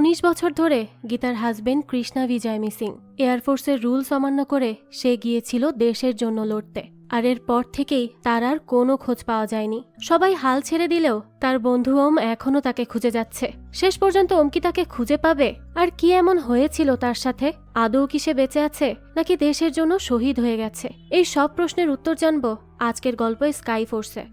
19 বছর ধরে গীতার হাজবেন্ড কৃষ্ণা বিজয় মিসিং। এয়ারফোর্সের রুলস অমান্য করে সে গিয়েছিল দেশের জন্য লড়তে, আর এরপর থেকেই তার আর কোনো খোঁজ পাওয়া যায়নি। সবাই হাল ছেড়ে দিলেও তার বন্ধু ওম এখনও তাকে খুঁজে যাচ্ছে। শেষ পর্যন্ত ওম কি তাকে খুঁজে পাবে? আর কি এমন হয়েছিল তার সাথে? আদৌ কি সে বেঁচে আছে, নাকি দেশের জন্য শহীদ হয়ে গেছে? এই সব প্রশ্নের উত্তর জানব আজকের গল্প স্কাই ফোর্সে।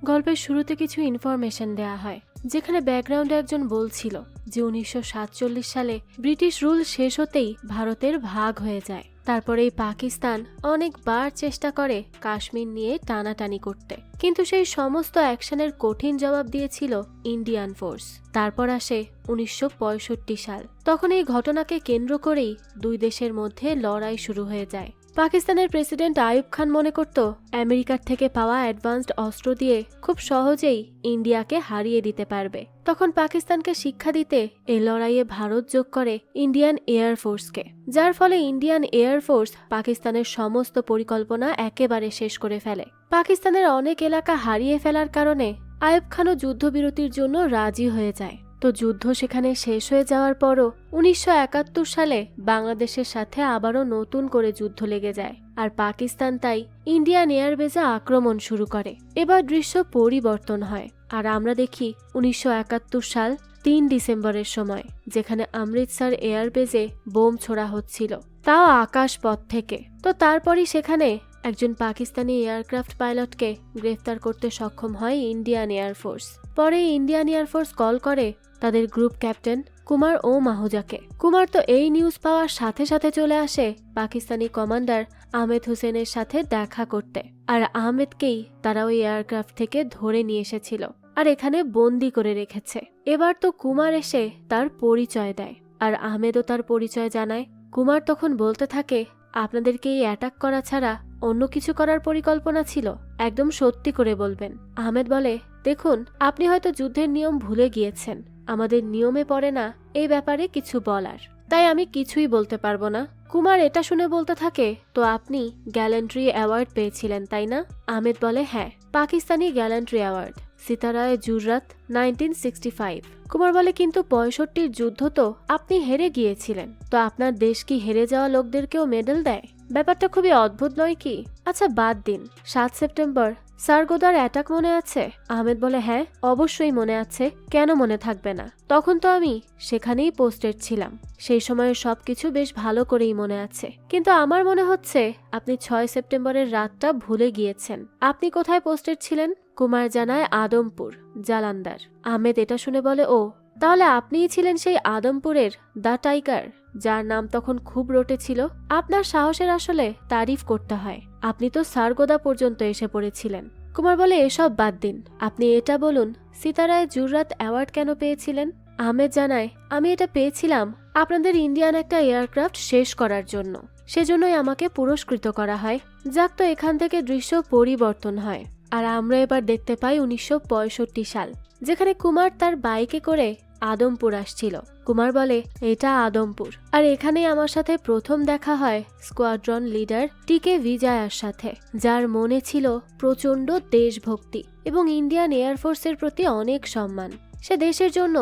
গল্পের শুরুতে কিছু ইনফরমেশন দেয়া হয়, যেখানে ব্যাকগ্রাউন্ডে একজন বলছিল যে 1947 সালে ব্রিটিশ রুল শেষ হতেই ভারতের ভাগ হয়ে যায়। তারপরেই পাকিস্তান অনেকবার চেষ্টা করে কাশ্মীর নিয়ে টানাটানি করতে, কিন্তু সেই সমস্ত অ্যাকশনের কঠিন জবাব দিয়েছিল ইন্ডিয়ান ফোর্স। তারপর আসে 1965 সাল। তখন এই ঘটনাকে কেন্দ্র করেই দুই দেশের মধ্যে লড়াই শুরু হয়ে যায়। পাকিস্তানের প্রেসিডেন্ট আইয়ুব খান মনে করত আমেরিকার থেকে পাওয়া অ্যাডভান্সড অস্ত্র দিয়ে খুব সহজেই ইন্ডিয়াকে হারিয়ে দিতে পারবে। তখন পাকিস্তানকে শিক্ষা দিতে এই লড়াইয়ে ভারত যোগ করে ইন্ডিয়ান এয়ারফোর্সকে, যার ফলে ইন্ডিয়ান এয়ারফোর্স পাকিস্তানের সমস্ত পরিকল্পনা একেবারে শেষ করে ফেলে। পাকিস্তানের অনেক এলাকা হারিয়ে ফেলার কারণে আইয়ুব খানও যুদ্ধবিরতির জন্য রাজি হয়ে যায়। তো যুদ্ধ সেখানে শেষ হয়ে যাওয়ার পরও 1971 সালে বাংলাদেশের সাথে আবারও নতুন করে যুদ্ধ লেগে যায়, আর পাকিস্তান তাই ইন্ডিয়ান এয়ারবেজে আক্রমণ শুরু করে। এবার দৃশ্য পরিবর্তন হয়, আর আমরা দেখি 1971 সাল 3 ডিসেম্বরের সময়, যেখানে অমৃতসর এয়ারবেজে বোম ছোড়া হচ্ছিল, তাও আকাশ পথ থেকে। তো তারপরই সেখানে একজন পাকিস্তানি এয়ারক্রাফট পাইলটকে গ্রেফতার করতে সক্ষম হয় ইন্ডিয়ান এয়ারফোর্স। পরে ইন্ডিয়ান এয়ারফোর্স কল করে তাদের গ্রুপ ক্যাপ্টেন কুমার ও মাহুজাকে। কুমার তো এই নিউজ পাওয়ার সাথে সাথে চলে আসে পাকিস্তানি কমান্ডার আহমেদ হোসেনের সাথে দেখা করতে, আর আহমেদকেই তারা ওই এয়ারক্রাফট থেকে ধরে নিয়ে এসেছিল আর এখানে বন্দি করে রেখেছে। এবার তো কুমার এসে তার পরিচয় দেয়, আর আহমেদও তার পরিচয় জানায়। কুমার তখন বলতে থাকে, আপনাদেরকে এই অ্যাটাক করা ছাড়া অন্য কিছু করার পরিকল্পনা ছিল? একদম সত্যি করে বলবেন। আহমেদ বলে, দেখুন, আপনি হয়তো যুদ্ধের নিয়ম ভুলে গিয়েছেন। আমাদের নিয়মে পড়ে না এই ব্যাপারে কিছু বলার, তাই আমি কিছুই বলতে পারবো না। কুমার এটা শুনে বলতে থাকে, তো আপনি গ্যালেন্ট্রি অ্যাওয়ার্ড পেয়েছিলেন তাই না? আহমেদ বলে, হ্যাঁ, পাকিস্তানি গ্যালেন্ট্রি অ্যাওয়ার্ড, সিতারায় জুররাত 1965। কুমার বলে, কিন্তু 65 যুদ্ধ তো আপনি হেরে গিয়েছিলেন, তো আপনার দেশ কি হেরে যাওয়া লোকদেরকেও মেডেল দেয়? ব্যাপারটা খুবই অদ্ভুত নয় কি? আচ্ছা বাদ দিন, 7 সেপ্টেম্বর সারগোদার অ্যাটাক মনে আছে? আহমেদ বলে, হ্যাঁ, অবশ্যই মনে আছে, কেন মনে থাকবে না? তখন তো আমি সেখানেই পোস্টেড ছিলাম। সেই সময়ের সবকিছু বেশ ভালো করেই মনে আছে, কিন্তু আমার মনে হচ্ছে আপনি 6 সেপ্টেম্বরের রাতটা ভুলে গিয়েছেন। আপনি কোথায় পোস্টেড ছিলেন? কুমার জানায়, আদমপুর, জালান্দার। আহমেদ এটা শুনে বলে, ও তাহলে আপনিই ছিলেন সেই আদমপুরের দ্য টাইগার, যার নাম তখন খুব রটেছিল। আপনার সাহসের আসলে তারিফ করতে হয়, আপনি তো সারগোদা পর্যন্ত এসে পড়েছিলেন। কুমার বলে, এসব বাদ দিন, আপনি এটা বলুন, সিতারায় জুররাত অ্যাওয়ার্ড কেন পেয়েছিলেন? আহমেদ জানায়, আমি এটা পেয়েছিলাম আপনাদের ইন্ডিয়ান একটা এয়ারক্রাফট শেষ করার জন্য, সেজন্যই আমাকে পুরস্কৃত করা হয়। যাক, তো এখান থেকে দৃশ্য পরিবর্তন হয়, আর আমরা এবার দেখতে পাই 1965 সাল, যেখানে কুমার তার বাইকে করে আদমপুর আসছিল। কুমার বলে, এটা আদমপুর, আর এখানেই আমার সাথে প্রথম দেখা হয় স্কোয়াড্রন লিডার টিকে বিজয়ার সাথে, যার মনে ছিল প্রচন্ড দেশভক্তি এবং ইন্ডিয়ান এয়ারফোর্সের প্রতি অনেক সম্মান। সে দেশের জন্য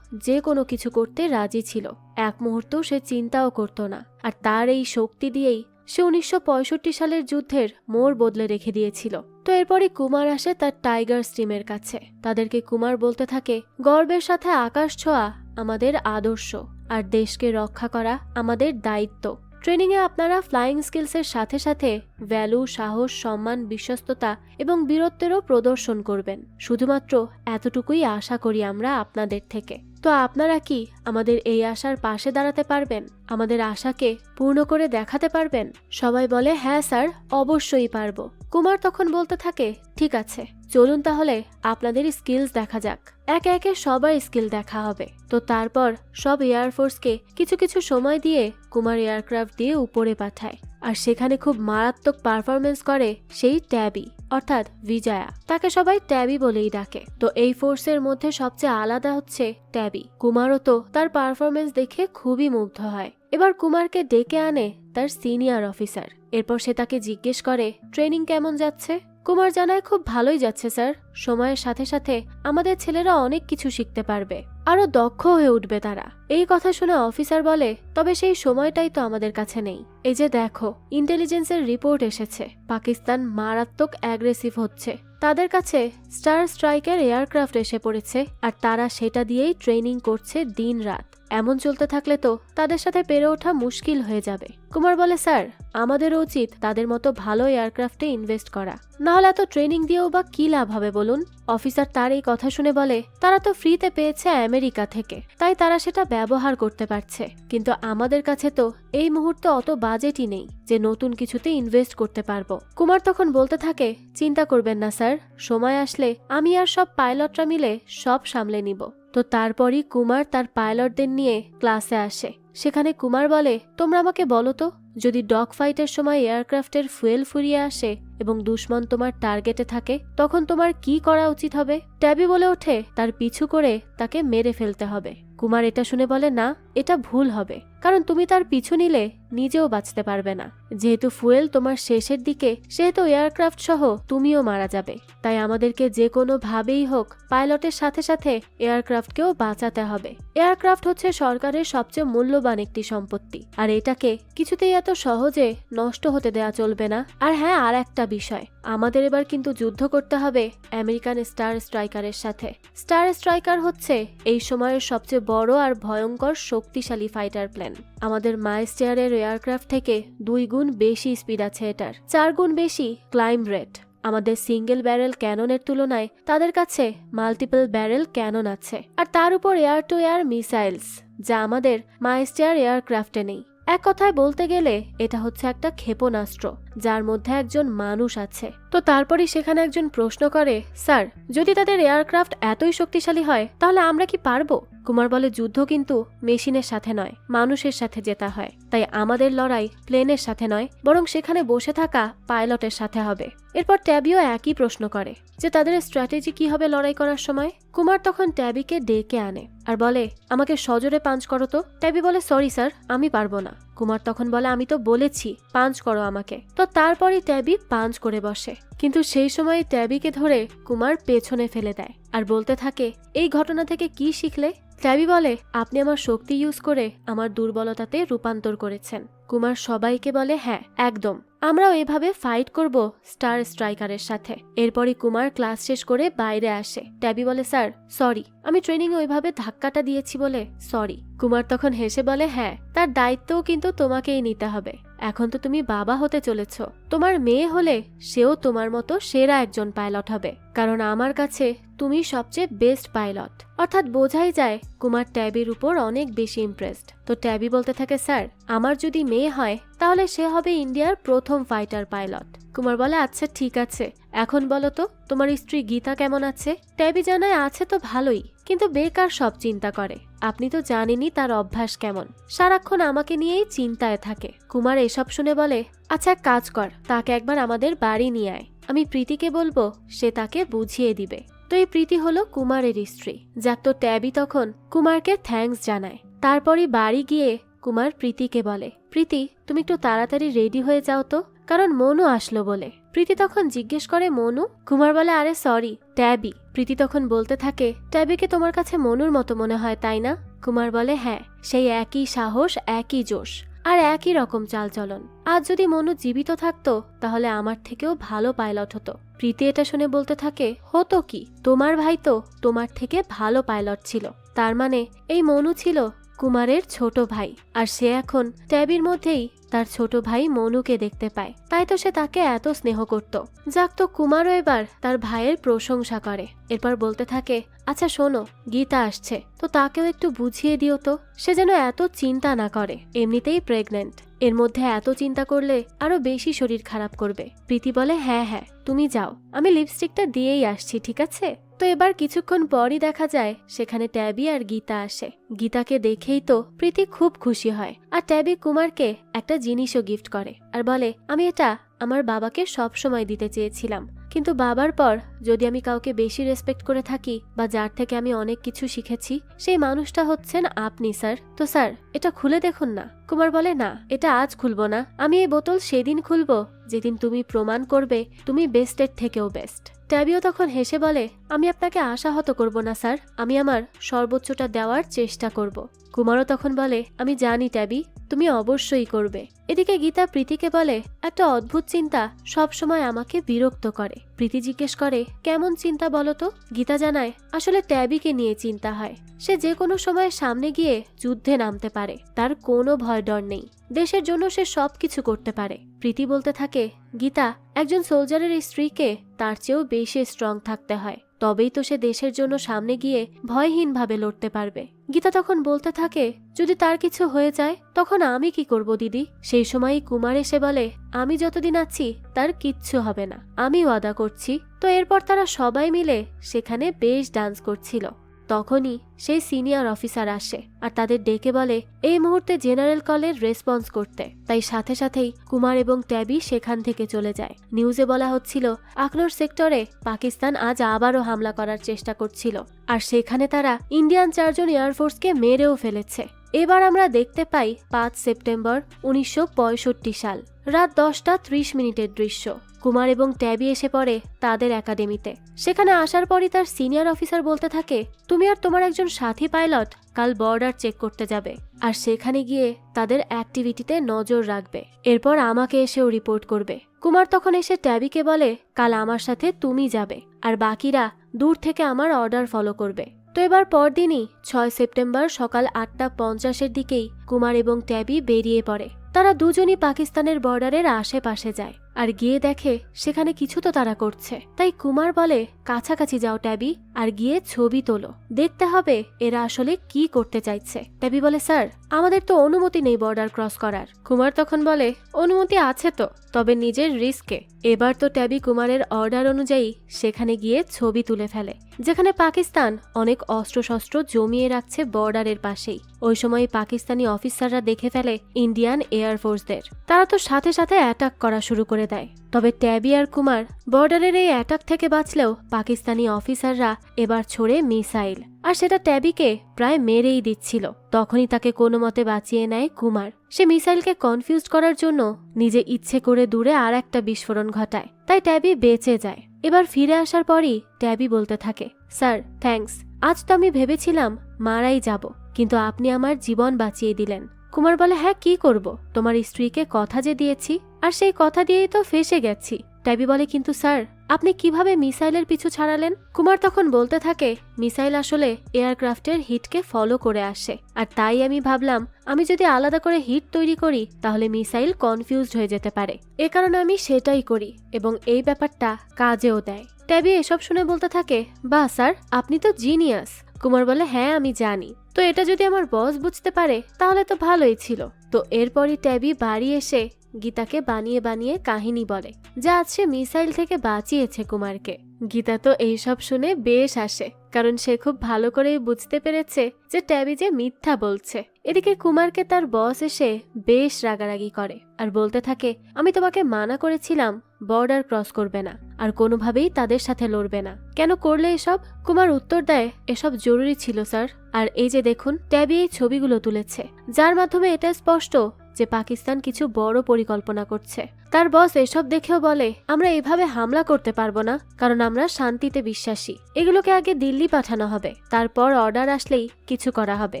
যে কোনো কিছু করতে রাজি ছিল, এক মুহূর্ত সে চিন্তাও করত না। আর তার এই শক্তি দিয়েই সে 1965 সালের যুদ্ধের মোড় বদলে রেখে দিয়েছিল। তো এরপরই কুমার আসে তার টাইগার স্ট্রিমের কাছে। তাদেরকে কুমার বলতে থাকে, গর্বের সাথে আকাশ ছোঁয়া আমাদের আদর্শ, আর দেশকে রক্ষা করা আমাদের দায়িত্ব। ট্রেনিংয়ে আপনারা ফ্লাইং স্কিলসের সাথে সাথে ভ্যালু, সাহস, সম্মান, বিশ্বস্ততা এবং বীরত্বেরও প্রদর্শন করবেন। শুধুমাত্র এতটুকুই আশা করি আমরা আপনাদের থেকে। তো আপনারা কি আমাদের এই আশার পাশে দাঁড়াতে পারবেন? আমাদের আশাকে পূর্ণ করে দেখাতে পারবেন? সবাই বলে, হ্যাঁ স্যার, অবশ্যই পারবো। কুমার তখন বলতে থাকে, ঠিক আছে, চলুন তাহলে আপনাদের স্কিলস দেখা যাক। একে একে সবার স্কিল দেখা হবে। তো তারপর সব এয়ারফোর্সকে কিছু কিছু সময় দিয়ে কুমার এয়ারক্রাফট দিয়ে উপরে পাঠায়, আর সেখানে খুব মারাত্মক পারফরমেন্স করে সেই ট্যাবি, অর্থাৎ বিজয়া। তাকে সবাই ট্যাবি বলেই ডাকে। তো এই ফোর্সের মধ্যে সবচেয়ে আলাদা হচ্ছে ট্যাবি। কুমারও তো তার পারফরমেন্স দেখে খুবই মুগ্ধ হয়। এবার কুমারকে ডেকে আনে তার সিনিয়র অফিসার। এরপর সে তাকে জিজ্ঞেস করে, ট্রেনিং কেমন যাচ্ছে? কুমার জানায়, খুব ভালোই যাচ্ছে স্যার। সময়ের সাথে সাথে আমাদের ছেলেরা অনেক কিছু শিখতে পারবে, আরো দক্ষ হয়ে উঠবে তারা। এই কথা শুনে অফিসার বলে, তবে সেই সময়টাই তো আমাদের কাছে নেই। এই যে দেখো, ইন্টেলিজেন্সের রিপোর্ট এসেছে, পাকিস্তান মারাত্মক অ্যাগ্রেসিভ হচ্ছে। তাদের কাছে স্টার স্ট্রাইকার এয়ারক্রাফট এসে পড়েছে, আর তারা সেটা দিয়েই ট্রেনিং করছে দিন রাত। এমন চলতে থাকলে তো তাদের সাথে পেরে ওঠা মুশকিল হয়ে যাবে। কুমার বলে, স্যার আমাদেরও উচিত তাদের মতো ভালো এয়ারক্রাফটে ইনভেস্ট করা, নাহলে এত ট্রেনিং দিয়েও বা কি লাভ হবে বলুন। অফিসার তার এই কথা শুনে বলে, তারা তো ফ্রিতে পেয়েছে আমেরিকা থেকে, তাই তারা সেটা ব্যবহার করতে পারছে, কিন্তু আমাদের কাছে তো এই মুহূর্তে অত বাজেটই নেই যে নতুন কিছুতে ইনভেস্ট করতে পারবো। কুমার তখন বলতে থাকে, চিন্তা করবেন না স্যার, সময় আসলে আমি আর সব পাইলটরা মিলে সব সামলে নিব। তো তারপরই কুমার তার পাইলটদের নিয়ে ক্লাসে আসে। সেখানে কুমার বলে, তোমরা আমাকে বলো তো, যদি ডগ ফাইটের সময় এয়ারক্রাফটের ফুয়েল ফুরিয়ে আসে এবং দুশ্মন তোমার টার্গেটে থাকে, তখন তোমার কি করা উচিত হবে? ট্যাবি বলে ওঠে, তার পিছু করে তাকে মেরে ফেলতে হবে। কুমার এটা শুনে বলে, না, এটা ভুল হবে, কারণ তুমি তার পিছু নিলে নিজেও বাঁচতে পারবে না। যেহেতু ফুয়েল তোমার শেষের দিকে, সেহেতু এয়ারক্রাফট সহ তুমিও মারা যাবে। তাই আমাদেরকে যে কোনো ভাবেই হোক পাইলটের সাথে সাথে এয়ারক্রাফটকেও বাঁচাতে হবে। এয়ারক্রাফট হচ্ছে সরকারের সবচেয়ে মূল্যবান একটি সম্পত্তি, আর এটাকে কিছুতেই এত সহজে নষ্ট হতে দেয়া চলবে না। আর হ্যাঁ, আর একটা বিষয়, আমাদের এবার কিন্তু যুদ্ধ করতে হবে আমেরিকান স্টার স্ট্রাইকারের সাথে। স্টার স্ট্রাইকার হচ্ছে এই সময়ের সবচেয়ে বড় আর ভয়ঙ্কর শক্তিশালী ফাইটার প্লেন। আমাদের মাইস্টারের এয়ারক্রাফট থেকে 2 গুণ বেশি স্পিড আছে এটার, 4 গুণ বেশি ক্লাইম্ব রেট। আমাদের সিঙ্গেল ব্যারেল ক্যাননের তুলনায় তাদের কাছে মাল্টিপল ব্যারেল ক্যানন আছে, আর তার উপর এয়ার টু এয়ার মিসাইলস, যা আমাদের মাইস্টার এয়ারক্রাফটে নেই। এক কথায় বলতে গেলে এটা হচ্ছে একটা ক্ষেপণাস্ত্র, যার মধ্যে একজন মানুষ আছে। তো তারপরই সেখানে একজন প্রশ্ন করে, স্যার যদি তাদের এয়ারক্রাফট এতই শক্তিশালী হয়, তাহলে আমরা কি পারবো? কুমার বলে, যুদ্ধ কিন্তু মেশিনের সাথে নয়, মানুষের সাথে জেতা হয়। তাই আমাদের লড়াই প্লেনের সাথে নয়, বরং সেখানে বসে থাকা পাইলটের সাথে হবে। এরপর ট্যাবিও একই প্রশ্ন করে যে তাদের স্ট্র্যাটেজি কি হবে লড়াই করার সময়। কুমার তখন ট্যাবিকে ডেকে আনে আর বলে, আমাকে সজোরে পাঞ্চ করো তো। ট্যাবি বলে, সরি স্যার, আমি পারবো না। কুমার তখন বলে, আমি তো বলেছি পাঞ্চ করো আমাকে। তো তারপরই ট্যাবি পাঞ্চ করে বসে, কিন্তু সেই সময় ট্যাবিকে ধরে কুমার পেছনে ফেলে দেয় আর বলতে থাকে, এই ঘটনা থেকে কি শিখলে? ট্যাবি বলে, আপনি আমার শক্তি ইউজ করে আমার দুর্বলতাতে রূপান্তর করেছেন। কুমার সবাইকে বলে, হ্যাঁ একদম, আমরাও এভাবে ফাইট করব স্টার স্ট্রাইকারের সাথে। এরপরই কুমার ক্লাস শেষ করে বাইরে আসে। ট্যাবি বলে, স্যার সরি, আমি ট্রেনিং ওইভাবে ধাক্কাটা দিয়েছি বলে সরি। কুমার তখন হেসে বলে, হ্যাঁ, তার দায়িত্বও কিন্তু তোমাকেই নিতে হবে। এখন তো তুমি বাবা হতে চলেছ, তোমার মেয়ে হলে সেও তোমার মতো সেরা একজন পাইলট হবে, কারণ আমার কাছে তুমি সবচেয়ে বেস্ট পাইলট। অর্থাৎ বোঝাই যায় কুমার ট্যাবির উপর অনেক বেশি ইমপ্রেসড। তো ট্যাবি বলতে থাকে, স্যার আমার যদি মেয়ে হয় তাহলে সে হবে ইন্ডিয়ার প্রথম ফাইটার পাইলট। কুমার বলে, আচ্ছা ঠিক আছে, এখন বলো তো তোমার স্ত্রী গীতা কেমন আছে? ট্যাবি জানায়, আছে তো ভালোই, কিন্তু বেকার সব চিন্তা করে। আপনি তো জানেনই তার অভ্যাস কেমন, সারাক্ষণ আমাকে নিয়েই চিন্তায় থাকে। কুমার এসব শুনে বলে, আচ্ছা এক কাজ কর, তাকে একবার আমাদের বাড়ি নিয়ে আয়, আমি প্রীতিকে বলবো, সে তাকে বুঝিয়ে দিবে। তো এই প্রীতি হলো কুমারের স্ত্রী। যাক, তো ট্যাবি তখন কুমারকে থ্যাঙ্কস জানায়। তারপরই বাড়ি গিয়ে কুমার প্রীতিকে বলে, প্রীতি তুমি একটু তাড়াতাড়ি রেডি হয়ে যাও তো, কারণ মনু আসলো বলে। প্রীতি তখন জিজ্ঞেস করে, মনু? কুমার বলে, আরে সরি, ট্যাবি। প্রীতি তখন বলতে থাকে, ট্যাবিকে তোমার কাছে মনুর মতো মনে হয় তাই না? কুমার বলে, হ্যাঁ, সেই একই সাহস, একই জোশ আর একই রকম চালচলন। আজ যদি মনু জীবিত থাকতো তাহলে আমার থেকেও ভালো পাইলট হতো। প্রীতি এটা শুনে বলতে থাকে, হতো কি, তোমার ভাই তো তোমার থেকে ভালো পাইলট ছিল, তার মানে এই মনু ছিল কুমারের ছোট ভাই, আর সে এখন ট্যাবির মধ্যেই তার ছোট ভাই মনুকে দেখতে পায়, তাই তো সে তাকে এত স্নেহ করত। যাক, তো কুমারও এবার তার ভাইয়ের প্রশংসা করে। এরপর বলতে থাকে, আচ্ছা শোনো, গীতা আসছে, তো তাকেও একটু বুঝিয়ে দিও তো, সে যেন এত চিন্তা না করে, এমনিতেই প্রেগনেন্ট, এর মধ্যে এত চিন্তা করলে আরো বেশি শরীর খারাপ করবে। প্রীতি বলে, হ্যাঁ হ্যাঁ তুমি যাও, আমি লিপস্টিকটা দিয়েই আসছি, ঠিক আছে? তো এবার কিছুক্ষণ পরই দেখা যায় সেখানে ট্যাবি আর গীতা আসে। গীতাকে দেখেই তো প্রীতি খুব খুশি হয়, আর ট্যাবি কুমারকে একটা জিনিসও গিফট করে আর বলে, আমি এটা আমার বাবাকে সব সময় দিতে চেয়েছিলাম, কিন্তু বাবার পর যদি আমি কাউকে বেশি রেসপেক্ট করে থাকি বা যার থেকে আমি অনেক কিছু শিখেছি, সেই মানুষটা হচ্ছেন আপনি স্যার। তো স্যার এটা খুলে দেখুন না। কুমার বলে, না এটা আজ খুলবো না, আমি এই বোতল সেদিন খুলবো যেদিন তুমি প্রমাণ করবে তুমি বেস্টের থেকেও বেস্ট। ট্যাবিও তখন হেসে বলে, আমি আপনাকে আশাহত করব না স্যার, আমি আমার সর্বোচ্চটা দেওয়ার চেষ্টা করব। কুমারও তখন বলে, আমি জানি ট্যাবি, তুমি অবশ্যই করবে। এদিকে গীতা প্রীতিকে বলে, একটা অদ্ভুত চিন্তা সবসময় আমাকে বিরক্ত করে। প্রীতি জিজ্ঞেস করে, কেমন চিন্তা বলো তো? গীতা জানায়, আসলে ট্যাবিকে নিয়ে চিন্তা হয়। সে যে কোনো সময় সামনে গিয়ে যুদ্ধে নামতে পারে, তার কোনো ভয় ডর নেই, দেশের জন্য সে সবকিছু করতে পারে। প্রীতি বলতে থাকে, গীতা, একজন সোলজারের স্ত্রীকে তার চেয়েও বেশি স্ট্রং থাকতে হয়, তবেই তো সে দেশের জন্য সামনে গিয়ে ভয়হীনভাবে লড়তে পারবে। গীতা তখন বলতে থাকে, যদি তার কিছু হয়ে যায় তখন আমি কি করব দিদি? সেই সময়ই কুমার এসে বলে, আমি যতদিন আছি তার কিচ্ছু হবে না, আমি ওয়াদা করছি। তো এরপর তারা সবাই মিলে সেখানে বেশ ডান্স করছিল। তখনই সেই সিনিয়র অফিসার আসে আর তাদের ডেকে বলে এই মুহূর্তে জেনারেল কলের রেসপন্স করতে। তাই সাথে সাথেই কুমার এবং ট্যাবি সেখান থেকে চলে যায়। নিউজে বলা হচ্ছিল আকনোর সেক্টরে পাকিস্তান আজ আবারও হামলা করার চেষ্টা করছিল, আর সেখানে তারা ইন্ডিয়ান 4 জন এয়ারফোর্সকে মেরেও ফেলেছে। এবার আমরা দেখতে পাই 5 সেপ্টেম্বর 1965 সাল রাত 10:30 দৃশ্য। কুমার এবং ট্যাবি এসে পড়ে তাদের একাডেমিতে। সেখানে আসার পরই তার সিনিয়র অফিসার বলতে থাকে, তুমি আর তোমার একজন সাথী পাইলট কাল বর্ডার চেক করতে যাবে, আর সেখানে গিয়ে তাদের অ্যাক্টিভিটিতে নজর রাখবে, এরপর আমাকে এসেও রিপোর্ট করবে। কুমার তখন এসে ট্যাবিকে বলে, কাল আমার সাথে তুমি যাবে, আর বাকিরা দূর থেকে আমার অর্ডার ফলো করবে। তো এবার পরদিনই 6 সেপ্টেম্বর সকাল 8:50 দিকেই কুমার এবং ট্যাবি বেরিয়ে পড়ে। তারা দুজনই পাকিস্তানের বর্ডারের আশেপাশে যায় আর গিয়ে দেখে সেখানে কিছু তো তারা করছে। তাই কুমার বলে, কাছাকাছি যাও ট্যাবি, আর গিয়ে ছবি তোলো, দেখতে হবে এরা আসলে কি করতে চাইছে। ট্যাবি বলে, স্যার আমাদের তো অনুমতি নেই বর্ডার ক্রস করার। কুমার তখন বলে, অনুমতি আছে তো, তবে নিজের রিস্কে। এবার তো ট্যাবি কুমারের অর্ডার অনুযায়ী সেখানে গিয়ে ছবি তুলে ফেলে, যেখানে পাকিস্তান অনেক অস্ত্রশস্ত্র জমিয়ে রাখছে বর্ডারের পাশেই। ওই সময় পাকিস্তানি অফিসাররা দেখে ফেলে ইন্ডিয়ান এয়ারফোর্সদের। তারা তো সাথে সাথে অ্যাটাক করা শুরু করে দেয়। তবে ট্যাবি আর কুমার বর্ডারের এই অ্যাটাক থেকে বাঁচলেও পাকিস্তানি অফিসাররা এবার ছোড়ে মিসাইল, আর সেটা ট্যাবিকে প্রায় মেরেই দিচ্ছিল। তখনই তাকে কোনো মতে বাঁচিয়ে নেয় কুমার। সে মিসাইলকে কনফিউজ করার জন্য নিজে ইচ্ছে করে দূরে আর একটা বিস্ফোরণ ঘটায়, তাই ট্যাবি বেঁচে যায়। এবার ফিরে আসার পরই ট্যাবি বলতে থাকে, স্যার থ্যাঙ্কস, আজ তো আমি ভেবেছিলাম মারাই যাব, কিন্তু আপনি আমার জীবন বাঁচিয়ে দিলেন। কুমার বলে, হ্যাঁ কি করব, তোমার স্ত্রীকে কথা যে দিয়েছি, আর সেই কথা দিয়েই তো ফেসে গেছি। ট্যাবি বলে, কিন্তু স্যার আপনি কিভাবে মিসাইলের পিছু ছাড়ালেন? কুমার তখন বলতে থাকে, মিসাইল আসলে এয়ারক্রাফটের হিটকে ফলো করে আসে, আর তাই আমি ভাবলাম আমি যদি আলাদা করে হিট তৈরি করি তাহলে মিসাইল কনফিউজড হয়ে যেতে পারে, এ কারণে আমি সেটাই করি, এবং এই ব্যাপারটা কাজেও দেয়। ট্যাবি এসব শুনে বলতে থাকে, বাহ স্যার আপনি তো জিনিয়াস। কুমার বলে, হ্যাঁ আমি জানি, তো এটা যদি আমার বস বুঝতে পারে তাহলে তো ভালোই ছিল। তো এরপরই ট্যাবি বাড়ি এসে গীতাকে বানিয়ে বানিয়ে কাহিনী বলে যা আজ সে মিসাইল থেকে বাঁচিয়েছে কুমারকে। গীতা তো এইসব শুনে বেশ হাসে, কারণ সে খুব ভালো করেই বুঝতে পেরেছে যে ট্যাবি যে মিথ্যা বলছে। এদিকে কুমারকে তার বস এসে বেশ রাগারাগি করে আর বলতে থাকে, আমি তোমাকে মানা করেছিলাম বর্ডার ক্রস করবে না, আর কোনোভাবেই তাদের সাথে লড়বে না, কেন করলে এসব? কুমার উত্তর দেয়, এসব জরুরি ছিল স্যার, আর এই যে দেখুন ট্যাবি এই ছবিগুলো তুলেছে, যার মাধ্যমে এটা স্পষ্ট যে পাকিস্তান কিছু বড় পরিকল্পনা করছে। তার বস এসব দেখেও বলে, আমরা এভাবে হামলা করতে পারবো না, কারণ আমরা শান্তিতে বিশ্বাসী, এগুলোকে আগে দিল্লি পাঠানো হবে, তারপর অর্ডার আসলেই কিছু করা হবে।